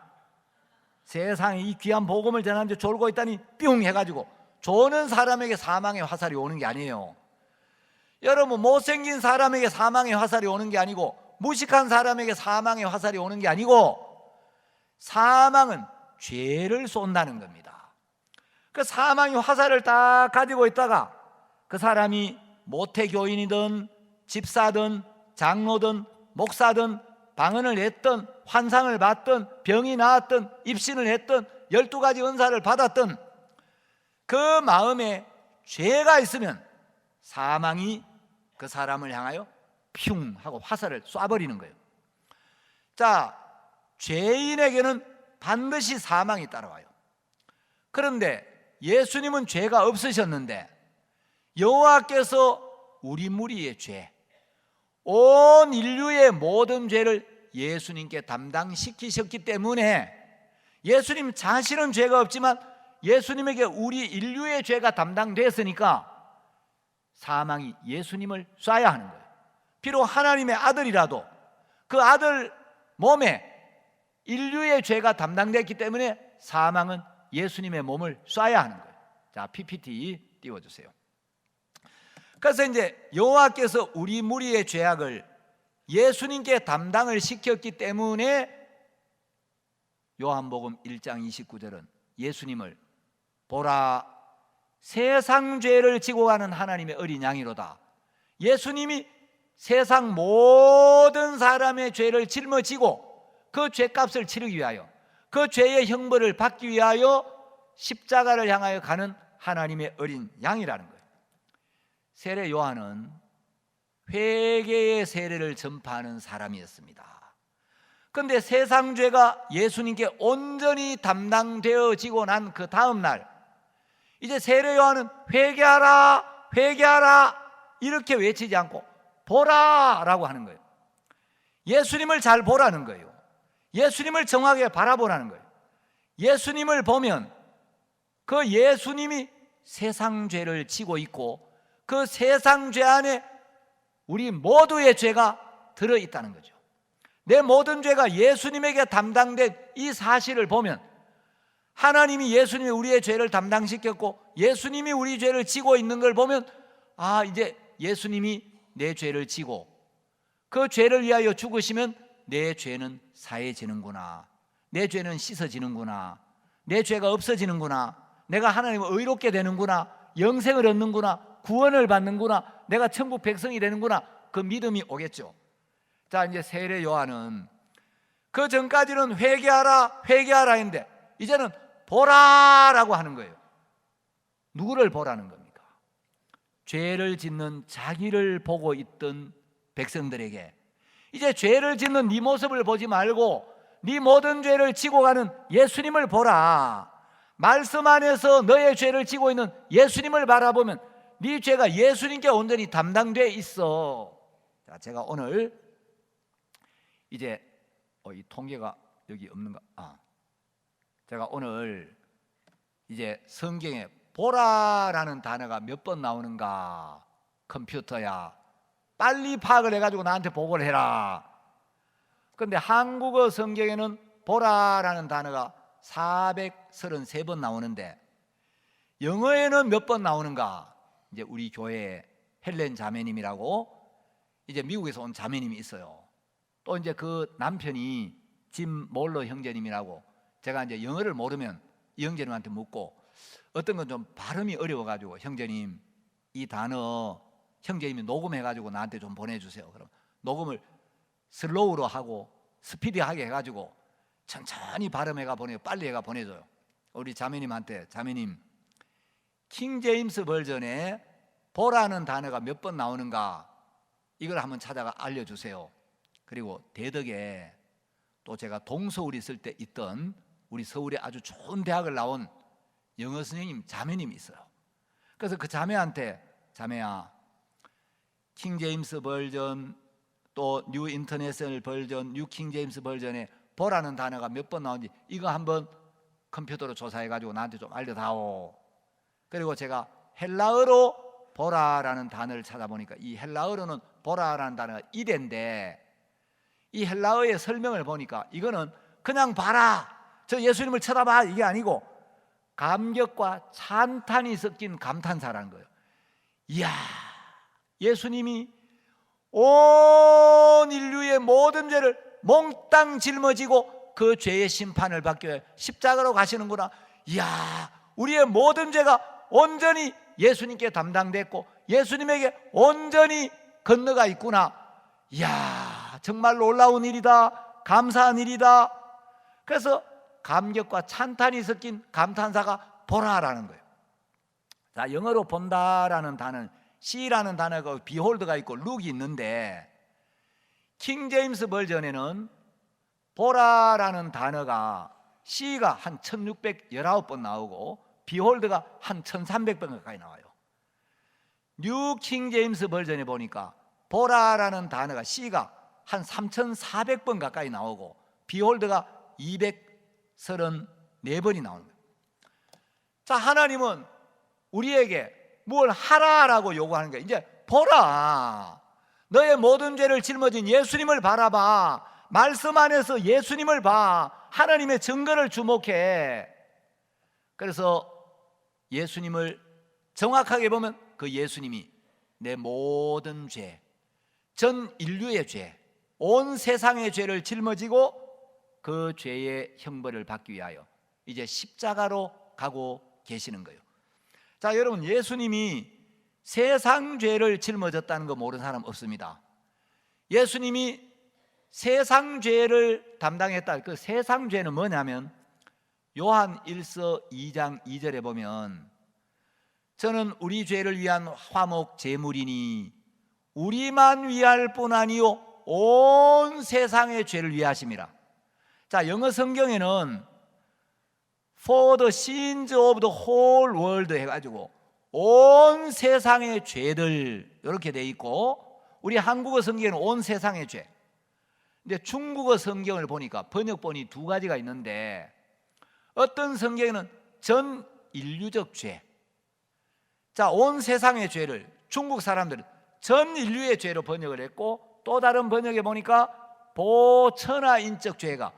세상에 이 귀한 복음을 전하는데 졸고 있다니 뿅 해가지고 조는 사람에게 사망의 화살이 오는 게 아니에요. 여러분, 못생긴 사람에게 사망의 화살이 오는 게 아니고, 무식한 사람에게 사망의 화살이 오는 게 아니고, 사망은 죄를 쏜다는 겁니다. 그 사망이 화살을 딱 가지고 있다가 그 사람이 모태교인이든 집사든 장로든 목사든 방언을 했든 환상을 봤든 병이 나았든 입신을 했든 12가지 은사를 받았든 그 마음에 죄가 있으면 사망이 그 사람을 향하여 퓨 하고 화살을 쏴버리는 거예요. 자, 죄인에게는 반드시 사망이 따라와요. 그런데 예수님은 죄가 없으셨는데 여호와께서 우리 무리의 죄, 온 인류의 모든 죄를 예수님께 담당시키셨기 때문에 예수님 자신은 죄가 없지만 예수님에게 우리 인류의 죄가 담당됐으니까 사망이 예수님을 쏴야 하는 거예요. 비록 하나님의 아들이라도 그 아들 몸에 인류의 죄가 담당됐기 때문에 사망은 예수님의 몸을 쏴야 하는 거예요. 자, PPT 띄워주세요. 그래서 이제 여호와께서 우리 무리의 죄악을 예수님께 담당을 시켰기 때문에 요한복음 1장 29절은 예수님을 보라, 세상 죄를 지고 가는 하나님의 어린 양이로다. 예수님이 세상 모든 사람의 죄를 짊어지고 그 죄값을 치르기 위하여, 그 죄의 형벌을 받기 위하여 십자가를 향하여 가는 하나님의 어린 양이라는 거예요. 세례 요한은 회개의 세례를 전파하는 사람이었습니다. 그런데 세상 죄가 예수님께 온전히 담당되어지고 난 그 다음 날, 이제 세례 요한은 회개하라, 회개하라 이렇게 외치지 않고 보라 라고 하는 거예요. 예수님을 잘 보라는 거예요. 예수님을 정확하게 바라보라는 거예요. 예수님을 보면 그 예수님이 세상 죄를 지고 있고 그 세상 죄 안에 우리 모두의 죄가 들어있다는 거죠. 내 모든 죄가 예수님에게 담당된 이 사실을 보면, 하나님이 예수님이 우리의 죄를 담당시켰고 예수님이 우리 죄를 지고 있는 걸 보면, 아, 이제 예수님이 내 죄를 지고 그 죄를 위하여 죽으시면 내 죄는 사해지는구나, 내 죄는 씻어지는구나, 내 죄가 없어지는구나, 내가 하나님을 의롭게 되는구나, 영생을 얻는구나, 구원을 받는구나, 내가 천국 백성이 되는구나, 그 믿음이 오겠죠. 자, 이제 세례 요한은 그 전까지는 회개하라 회개하라 했는데 이제는 보라라고 하는 거예요. 누구를 보라는 겁니까? 죄를 짓는 자기를 보고 있던 백성들에게 이제 죄를 짓는 네 모습을 보지 말고 네 모든 죄를 지고 가는 예수님을 보라. 말씀 안에서 너의 죄를 지고 있는 예수님을 바라보면 네 죄가 예수님께 온전히 담당되어 있어. 자, 제가 오늘 이제 이 통계가 여기 없는가? 제가 오늘 이제 성경에 보라라는 단어가 몇 번 나오는가? 컴퓨터야, 빨리 파악을 해가지고 나한테 보고를 해라. 그런데 한국어 성경에는 보라라는 단어가 433번 나오는데 영어에는 몇 번 나오는가? 이제 우리 교회에 헬렌 자매님이라고 이제 미국에서 온 자매님이 있어요. 또 이제 그 남편이 짐 몰러 형제님이라고, 제가 이제 영어를 모르면 이 형제님한테 묻고 어떤 건 좀 발음이 어려워가지고 형제님 이 단어 형제님이 녹음해가지고 나한테 좀 보내주세요. 그럼 녹음을 슬로우로 하고 스피디하게 해가지고 천천히 발음해가 보내요. 빨리 해가 보내줘요. 우리 자매님한테, 자매님 킹제임스 버전에 보라는 단어가 몇 번 나오는가 이걸 한번 찾아가 알려주세요. 그리고 대덕에 또 제가 동서울이 있을 때 있던 우리 서울에 아주 좋은 대학을 나온 영어 선생님 자매님이 있어요. 그래서 그 자매한테, 자매야, 킹 제임스 버전, 또 뉴 인터내셔널 버전, 뉴 킹 제임스 버전에 보라는 단어가 몇 번 나오는지 이거 한번 컴퓨터로 조사해가지고 나한테 좀 알려다오. 그리고 제가 헬라어로 보라라는 단어를 찾아보니까 이 헬라어로는 보라라는 단어가 이데인데, 이 헬라어의 설명을 보니까 이거는 그냥 봐라, 저 예수님을 쳐다봐, 이게 아니고 감격과 찬탄이 섞인 감탄사라는 거예요. 이야, 예수님이 온 인류의 모든 죄를 몽땅 짊어지고 그 죄의 심판을 받기 위해 십자가로 가시는구나. 이야, 우리의 모든 죄가 온전히 예수님께 담당됐고 예수님에게 온전히 건너가 있구나. 이야, 정말 놀라운 일이다, 감사한 일이다. 그래서 감격과 찬탄이 섞인 감탄사가 보라라는 거예요. 자, 영어로 본다라는 단어는 see라는 단어가 behold가 있고 look이 있는데, 킹 제임스 버전에는 보라라는 단어가 see가 한 1619번 나오고 behold가 한 1300번 가까이 나와요. 뉴 킹 제임스 버전에 보니까 보라라는 단어가 see가 한 3400번 가까이 나오고 behold가 234번이 나오는 거예요. 자, 하나님은 우리에게 뭘 하라라고 요구하는 거예요. 이제 보라, 너의 모든 죄를 짊어진 예수님을 바라봐. 말씀 안에서 예수님을 봐. 하나님의 증거를 주목해. 그래서 예수님을 정확하게 보면 그 예수님이 내 모든 죄, 전 인류의 죄, 온 세상의 죄를 짊어지고 그 죄의 형벌을 받기 위하여 이제 십자가로 가고 계시는 거예요. 자, 여러분, 예수님이 세상 죄를 짊어졌다는 거 모르는 사람 없습니다. 예수님이 세상 죄를 담당했다. 그 세상 죄는 뭐냐면 요한 1서 2장 2절에 보면 저는 우리 죄를 위한 화목 제물이니 우리만 위할 뿐 아니요 온 세상의 죄를 위하심이라. 자, 영어 성경에는 For the sins of the whole world 해가지고 온 세상의 죄들 이렇게 돼 있고, 우리 한국어 성경에는 온 세상의 죄. 근데 중국어 성경을 보니까 번역본이 두 가지가 있는데, 어떤 성경에는 전 인류적 죄, 자, 온 세상의 죄를 중국 사람들은 전 인류의 죄로 번역을 했고, 또 다른 번역에 보니까 보천하인적 죄가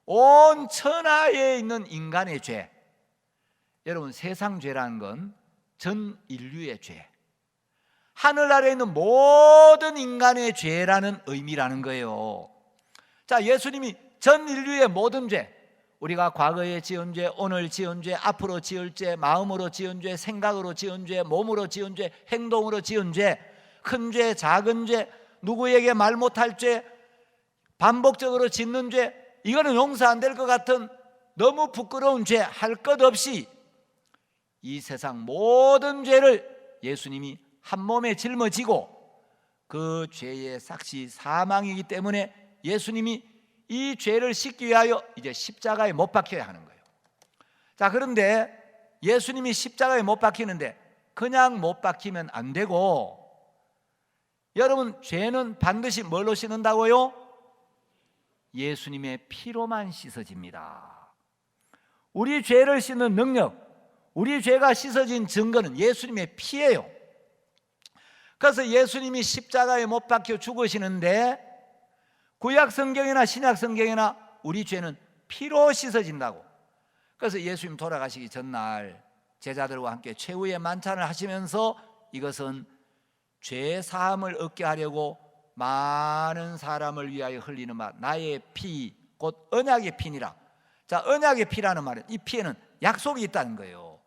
온 천하에 있는 인간의 죄. 여러분, 세상 죄라는 건 전 인류의 죄, 하늘 아래에 있는 모든 인간의 죄라는 의미라는 거예요. 자, 예수님이 전 인류의 모든 죄, 우리가 과거에 지은 죄, 오늘 지은 죄, 앞으로 지을 죄, 마음으로 지은 죄, 생각으로 지은 죄, 몸으로 지은 죄, 행동으로 지은 죄, 큰 죄, 작은 죄, 누구에게 말 못할 죄, 반복적으로 짓는 죄, 이거는 용서 안 될 것 같은 너무 부끄러운 죄 할 것 없이 이 세상 모든 죄를 예수님이 한 몸에 짊어지고, 그 죄의 삭시 사망이기 때문에 예수님이 이 죄를 씻기 위하여 이제 십자가에 못 박혀야 하는 거예요. 자, 그런데 예수님이 십자가에 못 박히는데 그냥 못 박히면 안 되고, 여러분, 죄는 반드시 뭘로 씻는다고요? 예수님의 피로만 씻어집니다. 우리 죄를 씻는 능력, 우리 죄가 씻어진 증거는 예수님의 피예요. 그래서 예수님이 십자가에 못 박혀 죽으시는데 구약 성경이나 신약 성경이나 우리 죄는 피로 씻어진다고. 그래서 예수님 돌아가시기 전날 제자들과 함께 최후의 만찬을 하시면서 이것은 죄 사함을 얻게 하려고 많은 사람을 위하여 흘리는 말, 나의 피, 곧 언약의 피니라. 자, 언약의 피라는 말은 이 피에는 약속이 있다는 거예요.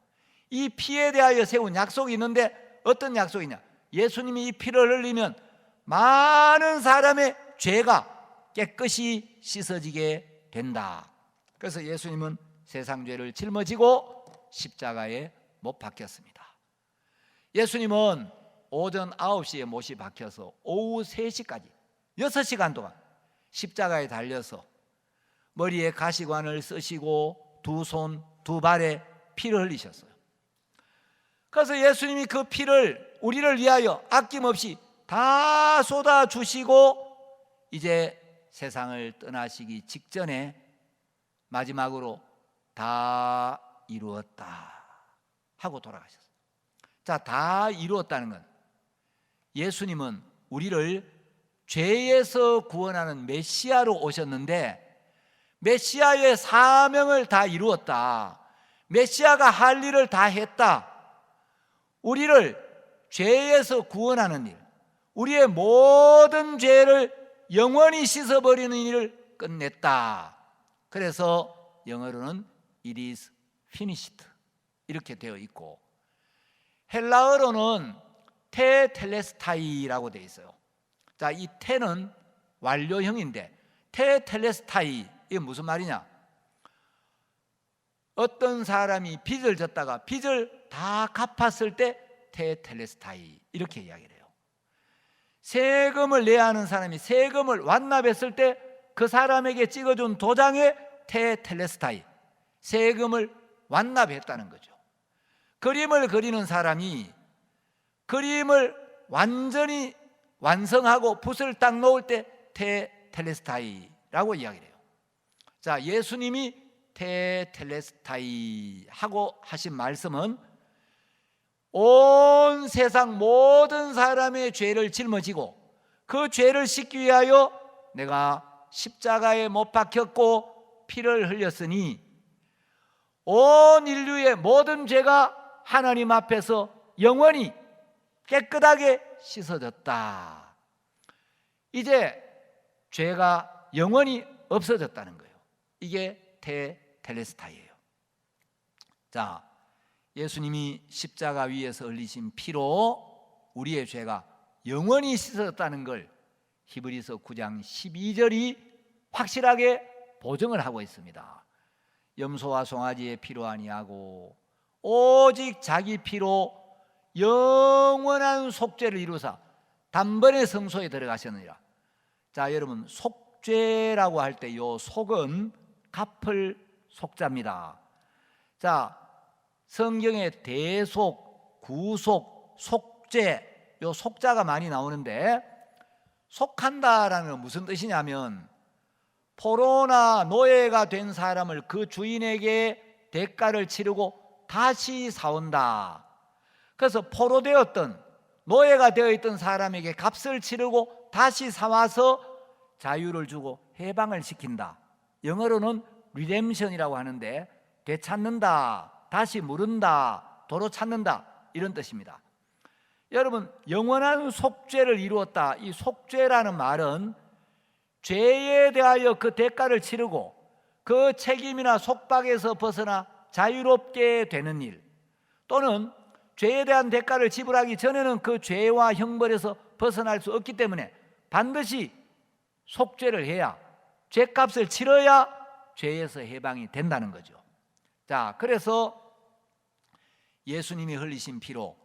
이 피에 대하여 세운 약속이 있는데 어떤 약속이냐? 예수님이 이 피를 흘리면 많은 사람의 죄가 깨끗이 씻어지게 된다. 그래서 예수님은 세상 죄를 짊어지고 십자가에 못 박혔습니다. 예수님은 오전 9시에 못이 박혀서 오후 3시까지 6시간 동안 십자가에 달려서 머리에 가시관을 쓰시고 두 손, 두 발에 피를 흘리셨어요. 그래서 예수님이 그 피를 우리를 위하여 아낌없이 다 쏟아주시고 이제 세상을 떠나시기 직전에 마지막으로 다 이루었다 하고 돌아가셨어요. 자, 다 이루었다는 건 예수님은 우리를 죄에서 구원하는 메시아로 오셨는데 메시아의 사명을 다 이루었다. 메시아가 할 일을 다 했다. 우리를 죄에서 구원하는 일, 우리의 모든 죄를 영원히 씻어버리는 일을 끝냈다. 그래서 영어로는 It is finished 이렇게 되어 있고, 헬라어로는 테텔레스타이라고 되어 있어요. 자, 이 테는 완료형인데 테텔레스타이, 이게 무슨 말이냐? 어떤 사람이 빚을 졌다가 빚을 다 갚았을 때 테텔레스타이 이렇게 이야기를 해요. 세금을 내야 하는 사람이 세금을 완납했을 때 그 사람에게 찍어준 도장에 테텔레스타이, 세금을 완납했다는 거죠. 그림을 그리는 사람이 그림을 완전히 완성하고 붓을 딱 놓을 때 테텔레스타이라고 이야기를 해요. 자, 예수님이 테텔레스타이 하고 하신 말씀은 온 세상 모든 사람의 죄를 짊어지고 그 죄를 씻기 위하여 내가 십자가에 못 박혔고 피를 흘렸으니 온 인류의 모든 죄가 하나님 앞에서 영원히 깨끗하게 씻어졌다. 이제 죄가 영원히 없어졌다는 거예요. 이게 테텔레스타이예요. 자, 예수님이 십자가 위에서 흘리신 피로 우리의 죄가 영원히 씻어졌다는 걸 히브리서 9장 12절이 확실하게 보증을 하고 있습니다. 염소와 송아지의 피로 아니하고 오직 자기 피로 영원한 속죄를 이루사 단번에 성소에 들어가셨느니라. 자, 여러분, 속죄라고 할 때 요 속은 갚을 속자입니다. 자, 성경에 대속, 구속, 속죄, 요 속자가 많이 나오는데 속한다라는 건 무슨 뜻이냐면 포로나 노예가 된 사람을 그 주인에게 대가를 치르고 다시 사온다. 그래서 포로되었던 노예가 되어 있던 사람에게 값을 치르고 다시 사와서 자유를 주고 해방을 시킨다. 영어로는 리뎀션이라고 하는데 되찾는다, 다시 물은다, 도로 찾는다, 이런 뜻입니다. 여러분, 영원한 속죄를 이루었다. 이 속죄라는 말은 죄에 대하여 그 대가를 치르고 그 책임이나 속박에서 벗어나 자유롭게 되는 일, 또는 죄에 대한 대가를 지불하기 전에는 그 죄와 형벌에서 벗어날 수 없기 때문에 반드시 속죄를 해야, 죄값을 치러야 죄에서 해방이 된다는 거죠. 자, 그래서 예수님이 흘리신 피로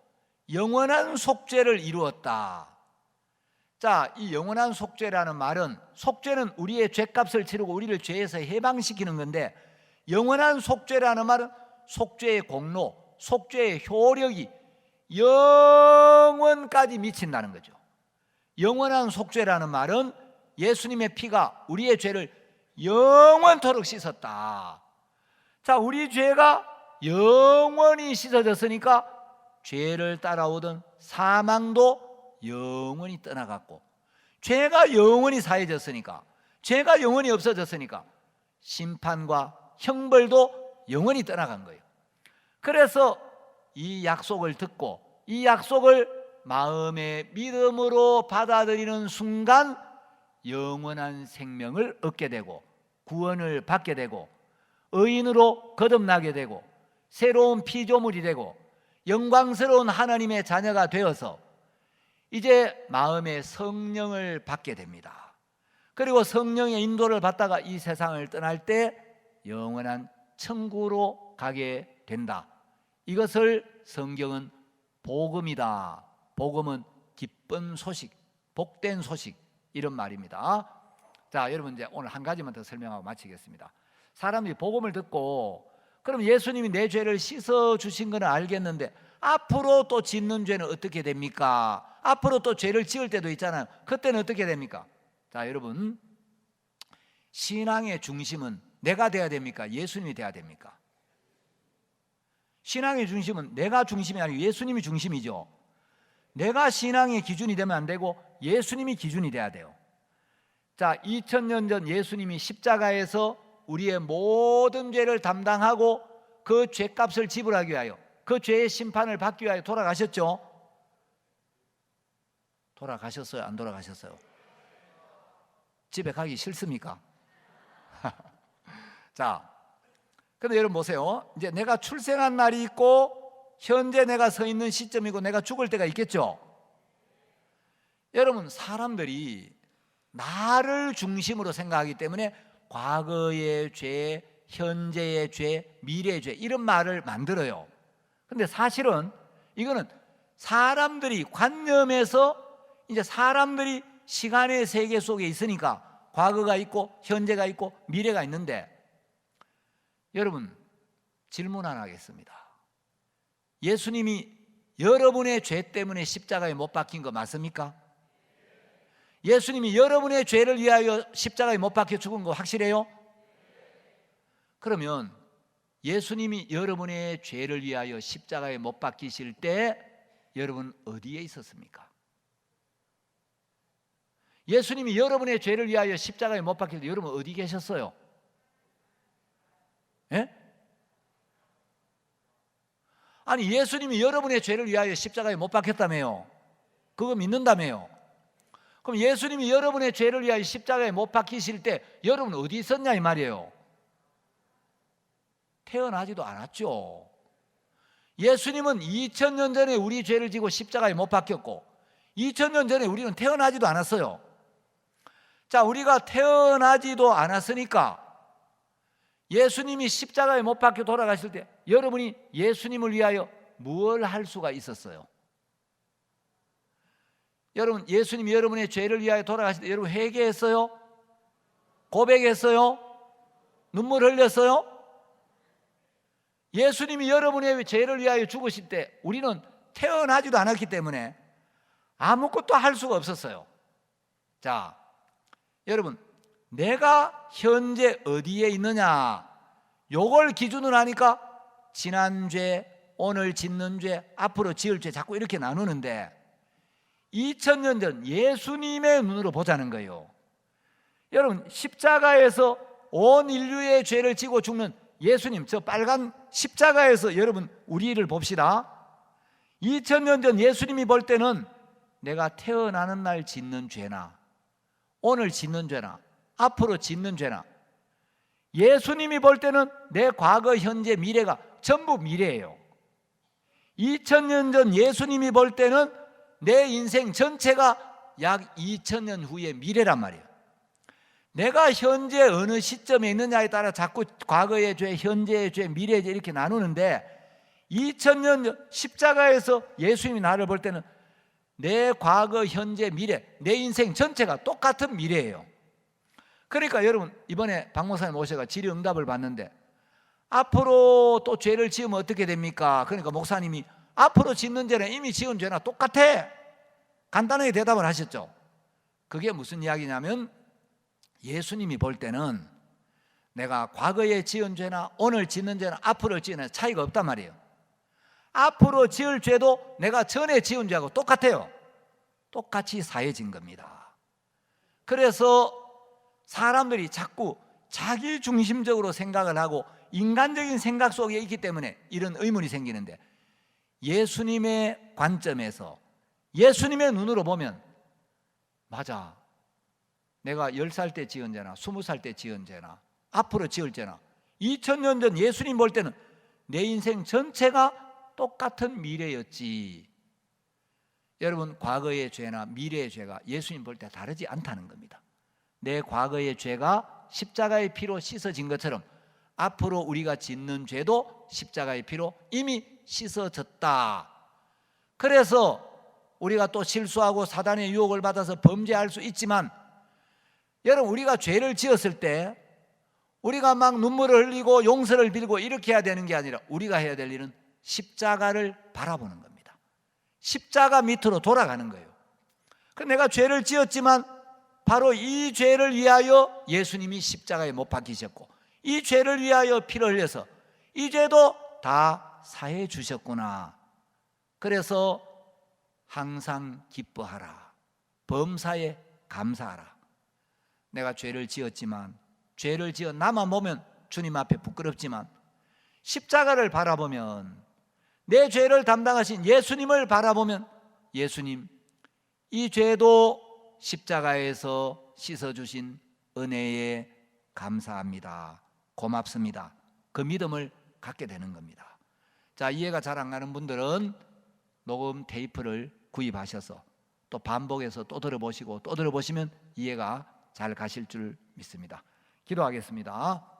영원한 속죄를 이루었다. 자, 이 영원한 속죄라는 말은, 속죄는 우리의 죄값을 치르고 우리를 죄에서 해방시키는 건데, 영원한 속죄라는 말은 속죄의 공로, 속죄의 효력이 영원까지 미친다는 거죠. 영원한 속죄라는 말은 예수님의 피가 우리의 죄를 영원토록 씻었다. 자, 우리 죄가 영원히 씻어졌으니까 죄를 따라오던 사망도 영원히 떠나갔고, 죄가 영원히 사해졌으니까, 죄가 영원히 없어졌으니까 심판과 형벌도 영원히 떠나간 거예요. 그래서 이 약속을 듣고 이 약속을 마음의 믿음으로 받아들이는 순간 영원한 생명을 얻게 되고 구원을 받게 되고 의인으로 거듭나게 되고 새로운 피조물이 되고 영광스러운 하나님의 자녀가 되어서 이제 마음의 성령을 받게 됩니다. 그리고 성령의 인도를 받다가 이 세상을 떠날 때 영원한 천국으로 가게 된다. 이것을 성경은 복음이다, 복음은 기쁜 소식, 복된 소식, 이런 말입니다. 자, 여러분 이제 오늘 한 가지만 더 설명하고 마치겠습니다. 사람들이 복음을 듣고 그럼 예수님이 내 죄를 씻어 주신 건 알겠는데 앞으로 또 짓는 죄는 어떻게 됩니까? 앞으로 또 죄를 지을 때도 있잖아요. 그때는 어떻게 됩니까? 자, 여러분, 신앙의 중심은 내가 돼야 됩니까? 예수님이 돼야 됩니까? 신앙의 중심은 내가 중심이 아니고 예수님이 중심이죠. 내가 신앙의 기준이 되면 안 되고 예수님이 기준이 돼야 돼요. 자, 2000년 전 예수님이 십자가에서 우리의 모든 죄를 담당하고 그 죄값을 지불하기 위하여, 그 죄의 심판을 받기 위하여 돌아가셨죠? 돌아가셨어요? 안 돌아가셨어요? 집에 가기 싫습니까? 자, 근데 여러분 보세요. 이제 내가 출생한 날이 있고 현재 내가 서 있는 시점이고 내가 죽을 때가 있겠죠? 여러분, 사람들이 나를 중심으로 생각하기 때문에 과거의 죄, 현재의 죄, 미래의 죄 이런 말을 만들어요. 근데 사실은 이거는 사람들이 관념에서 이제 사람들이 시간의 세계 속에 있으니까 과거가 있고 현재가 있고 미래가 있는데, 여러분 질문 하나 하겠습니다. 예수님이 여러분의 죄 때문에 십자가에 못 박힌 거 맞습니까? 예수님이 여러분의 죄를 위하여 십자가에 못 박혀 죽은 거 확실해요? 그러면 예수님이 여러분의 죄를 위하여 십자가에 못 박히실 때 여러분 어디에 있었습니까? 예수님이 여러분의 죄를 위하여 십자가에 못 박힐 때 여러분 어디 계셨어요? 예? 아니, 예수님이 여러분의 죄를 위하여 십자가에 못 박혔다며요. 그거 믿는다며요. 그럼 예수님이 여러분의 죄를 위하여 십자가에 못 박히실 때 여러분 어디 있었냐 이 말이에요. 태어나지도 않았죠. 예수님은 2000년 전에 우리 죄를 지고 십자가에 못 박혔고 2000년 전에 우리는 태어나지도 않았어요. 자, 우리가 태어나지도 않았으니까 예수님이 십자가에 못 박혀 돌아가실 때 여러분이 예수님을 위하여 무엇을 할 수가 있었어요? 여러분, 예수님이 여러분의 죄를 위하여 돌아가실 때 여러분 회개했어요? 고백했어요? 눈물 흘렸어요? 예수님이 여러분의 죄를 위하여 죽으실 때 우리는 태어나지도 않았기 때문에 아무것도 할 수가 없었어요. 자, 여러분, 내가 현재 어디에 있느냐 요걸 기준으로 하니까 지난 죄, 오늘 짓는 죄, 앞으로 지을 죄 자꾸 이렇게 나누는데 2000년 전 예수님의 눈으로 보자는 거예요. 여러분, 십자가에서 온 인류의 죄를 지고 죽는 예수님, 저 빨간 십자가에서 여러분 우리를 봅시다. 2000년 전 예수님이 볼 때는 내가 태어나는 날 짓는 죄나 오늘 짓는 죄나 앞으로 짓는 죄나, 예수님이 볼 때는 내 과거, 현재, 미래가 전부 미래예요. 2000년 전 예수님이 볼 때는 내 인생 전체가 약 2000년 후의 미래란 말이에요. 내가 현재 어느 시점에 있느냐에 따라 자꾸 과거의 죄, 현재의 죄, 미래의 죄 이렇게 나누는데 2000년 전 십자가에서 예수님이 나를 볼 때는 내 과거, 현재, 미래, 내 인생 전체가 똑같은 미래예요. 그러니까 여러분, 이번에 박 목사님 오셔가 질의응답을 받는데 앞으로 또 죄를 지으면 어떻게 됩니까? 그러니까 목사님이 앞으로 짓는 죄는 이미 지은 죄나 똑같아, 간단하게 대답을 하셨죠. 그게 무슨 이야기냐면 예수님이 볼 때는 내가 과거에 지은 죄나 오늘 짓는 죄나 앞으로 지은 죄나 차이가 없단 말이에요. 앞으로 지을 죄도 내가 전에 지은 죄하고 똑같아요. 똑같이 사해진 겁니다. 그래서 사람들이 자꾸 자기 중심적으로 생각을 하고 인간적인 생각 속에 있기 때문에 이런 의문이 생기는데, 예수님의 관점에서 예수님의 눈으로 보면 맞아, 내가 10살 때 지은 죄나 20살 때 지은 죄나 앞으로 지을 죄나 2000년 전 예수님 볼 때는 내 인생 전체가 똑같은 미래였지. 여러분, 과거의 죄나 미래의 죄가 예수님 볼 때 다르지 않다는 겁니다. 내 과거의 죄가 십자가의 피로 씻어진 것처럼 앞으로 우리가 짓는 죄도 십자가의 피로 이미 씻어졌다. 그래서 우리가 또 실수하고 사단의 유혹을 받아서 범죄할 수 있지만 여러분, 우리가 죄를 지었을 때 우리가 막 눈물을 흘리고 용서를 빌고 이렇게 해야 되는 게 아니라 우리가 해야 될 일은 십자가를 바라보는 겁니다. 십자가 밑으로 돌아가는 거예요. 내가 죄를 지었지만 바로 이 죄를 위하여 예수님이 십자가에 못 박히셨고, 이 죄를 위하여 피를 흘려서 이 죄도 다 사해 주셨구나. 그래서 항상 기뻐하라. 범사에 감사하라. 내가 죄를 지었지만, 죄를 지어 나만 보면 주님 앞에 부끄럽지만, 십자가를 바라보면, 내 죄를 담당하신 예수님을 바라보면, 예수님, 이 죄도 십자가에서 씻어주신 은혜에 감사합니다, 고맙습니다, 그 믿음을 갖게 되는 겁니다. 자, 이해가 잘 안 가는 분들은 녹음 테이프를 구입하셔서 또 반복해서 또 들어보시고 또 들어보시면 이해가 잘 가실 줄 믿습니다. 기도하겠습니다.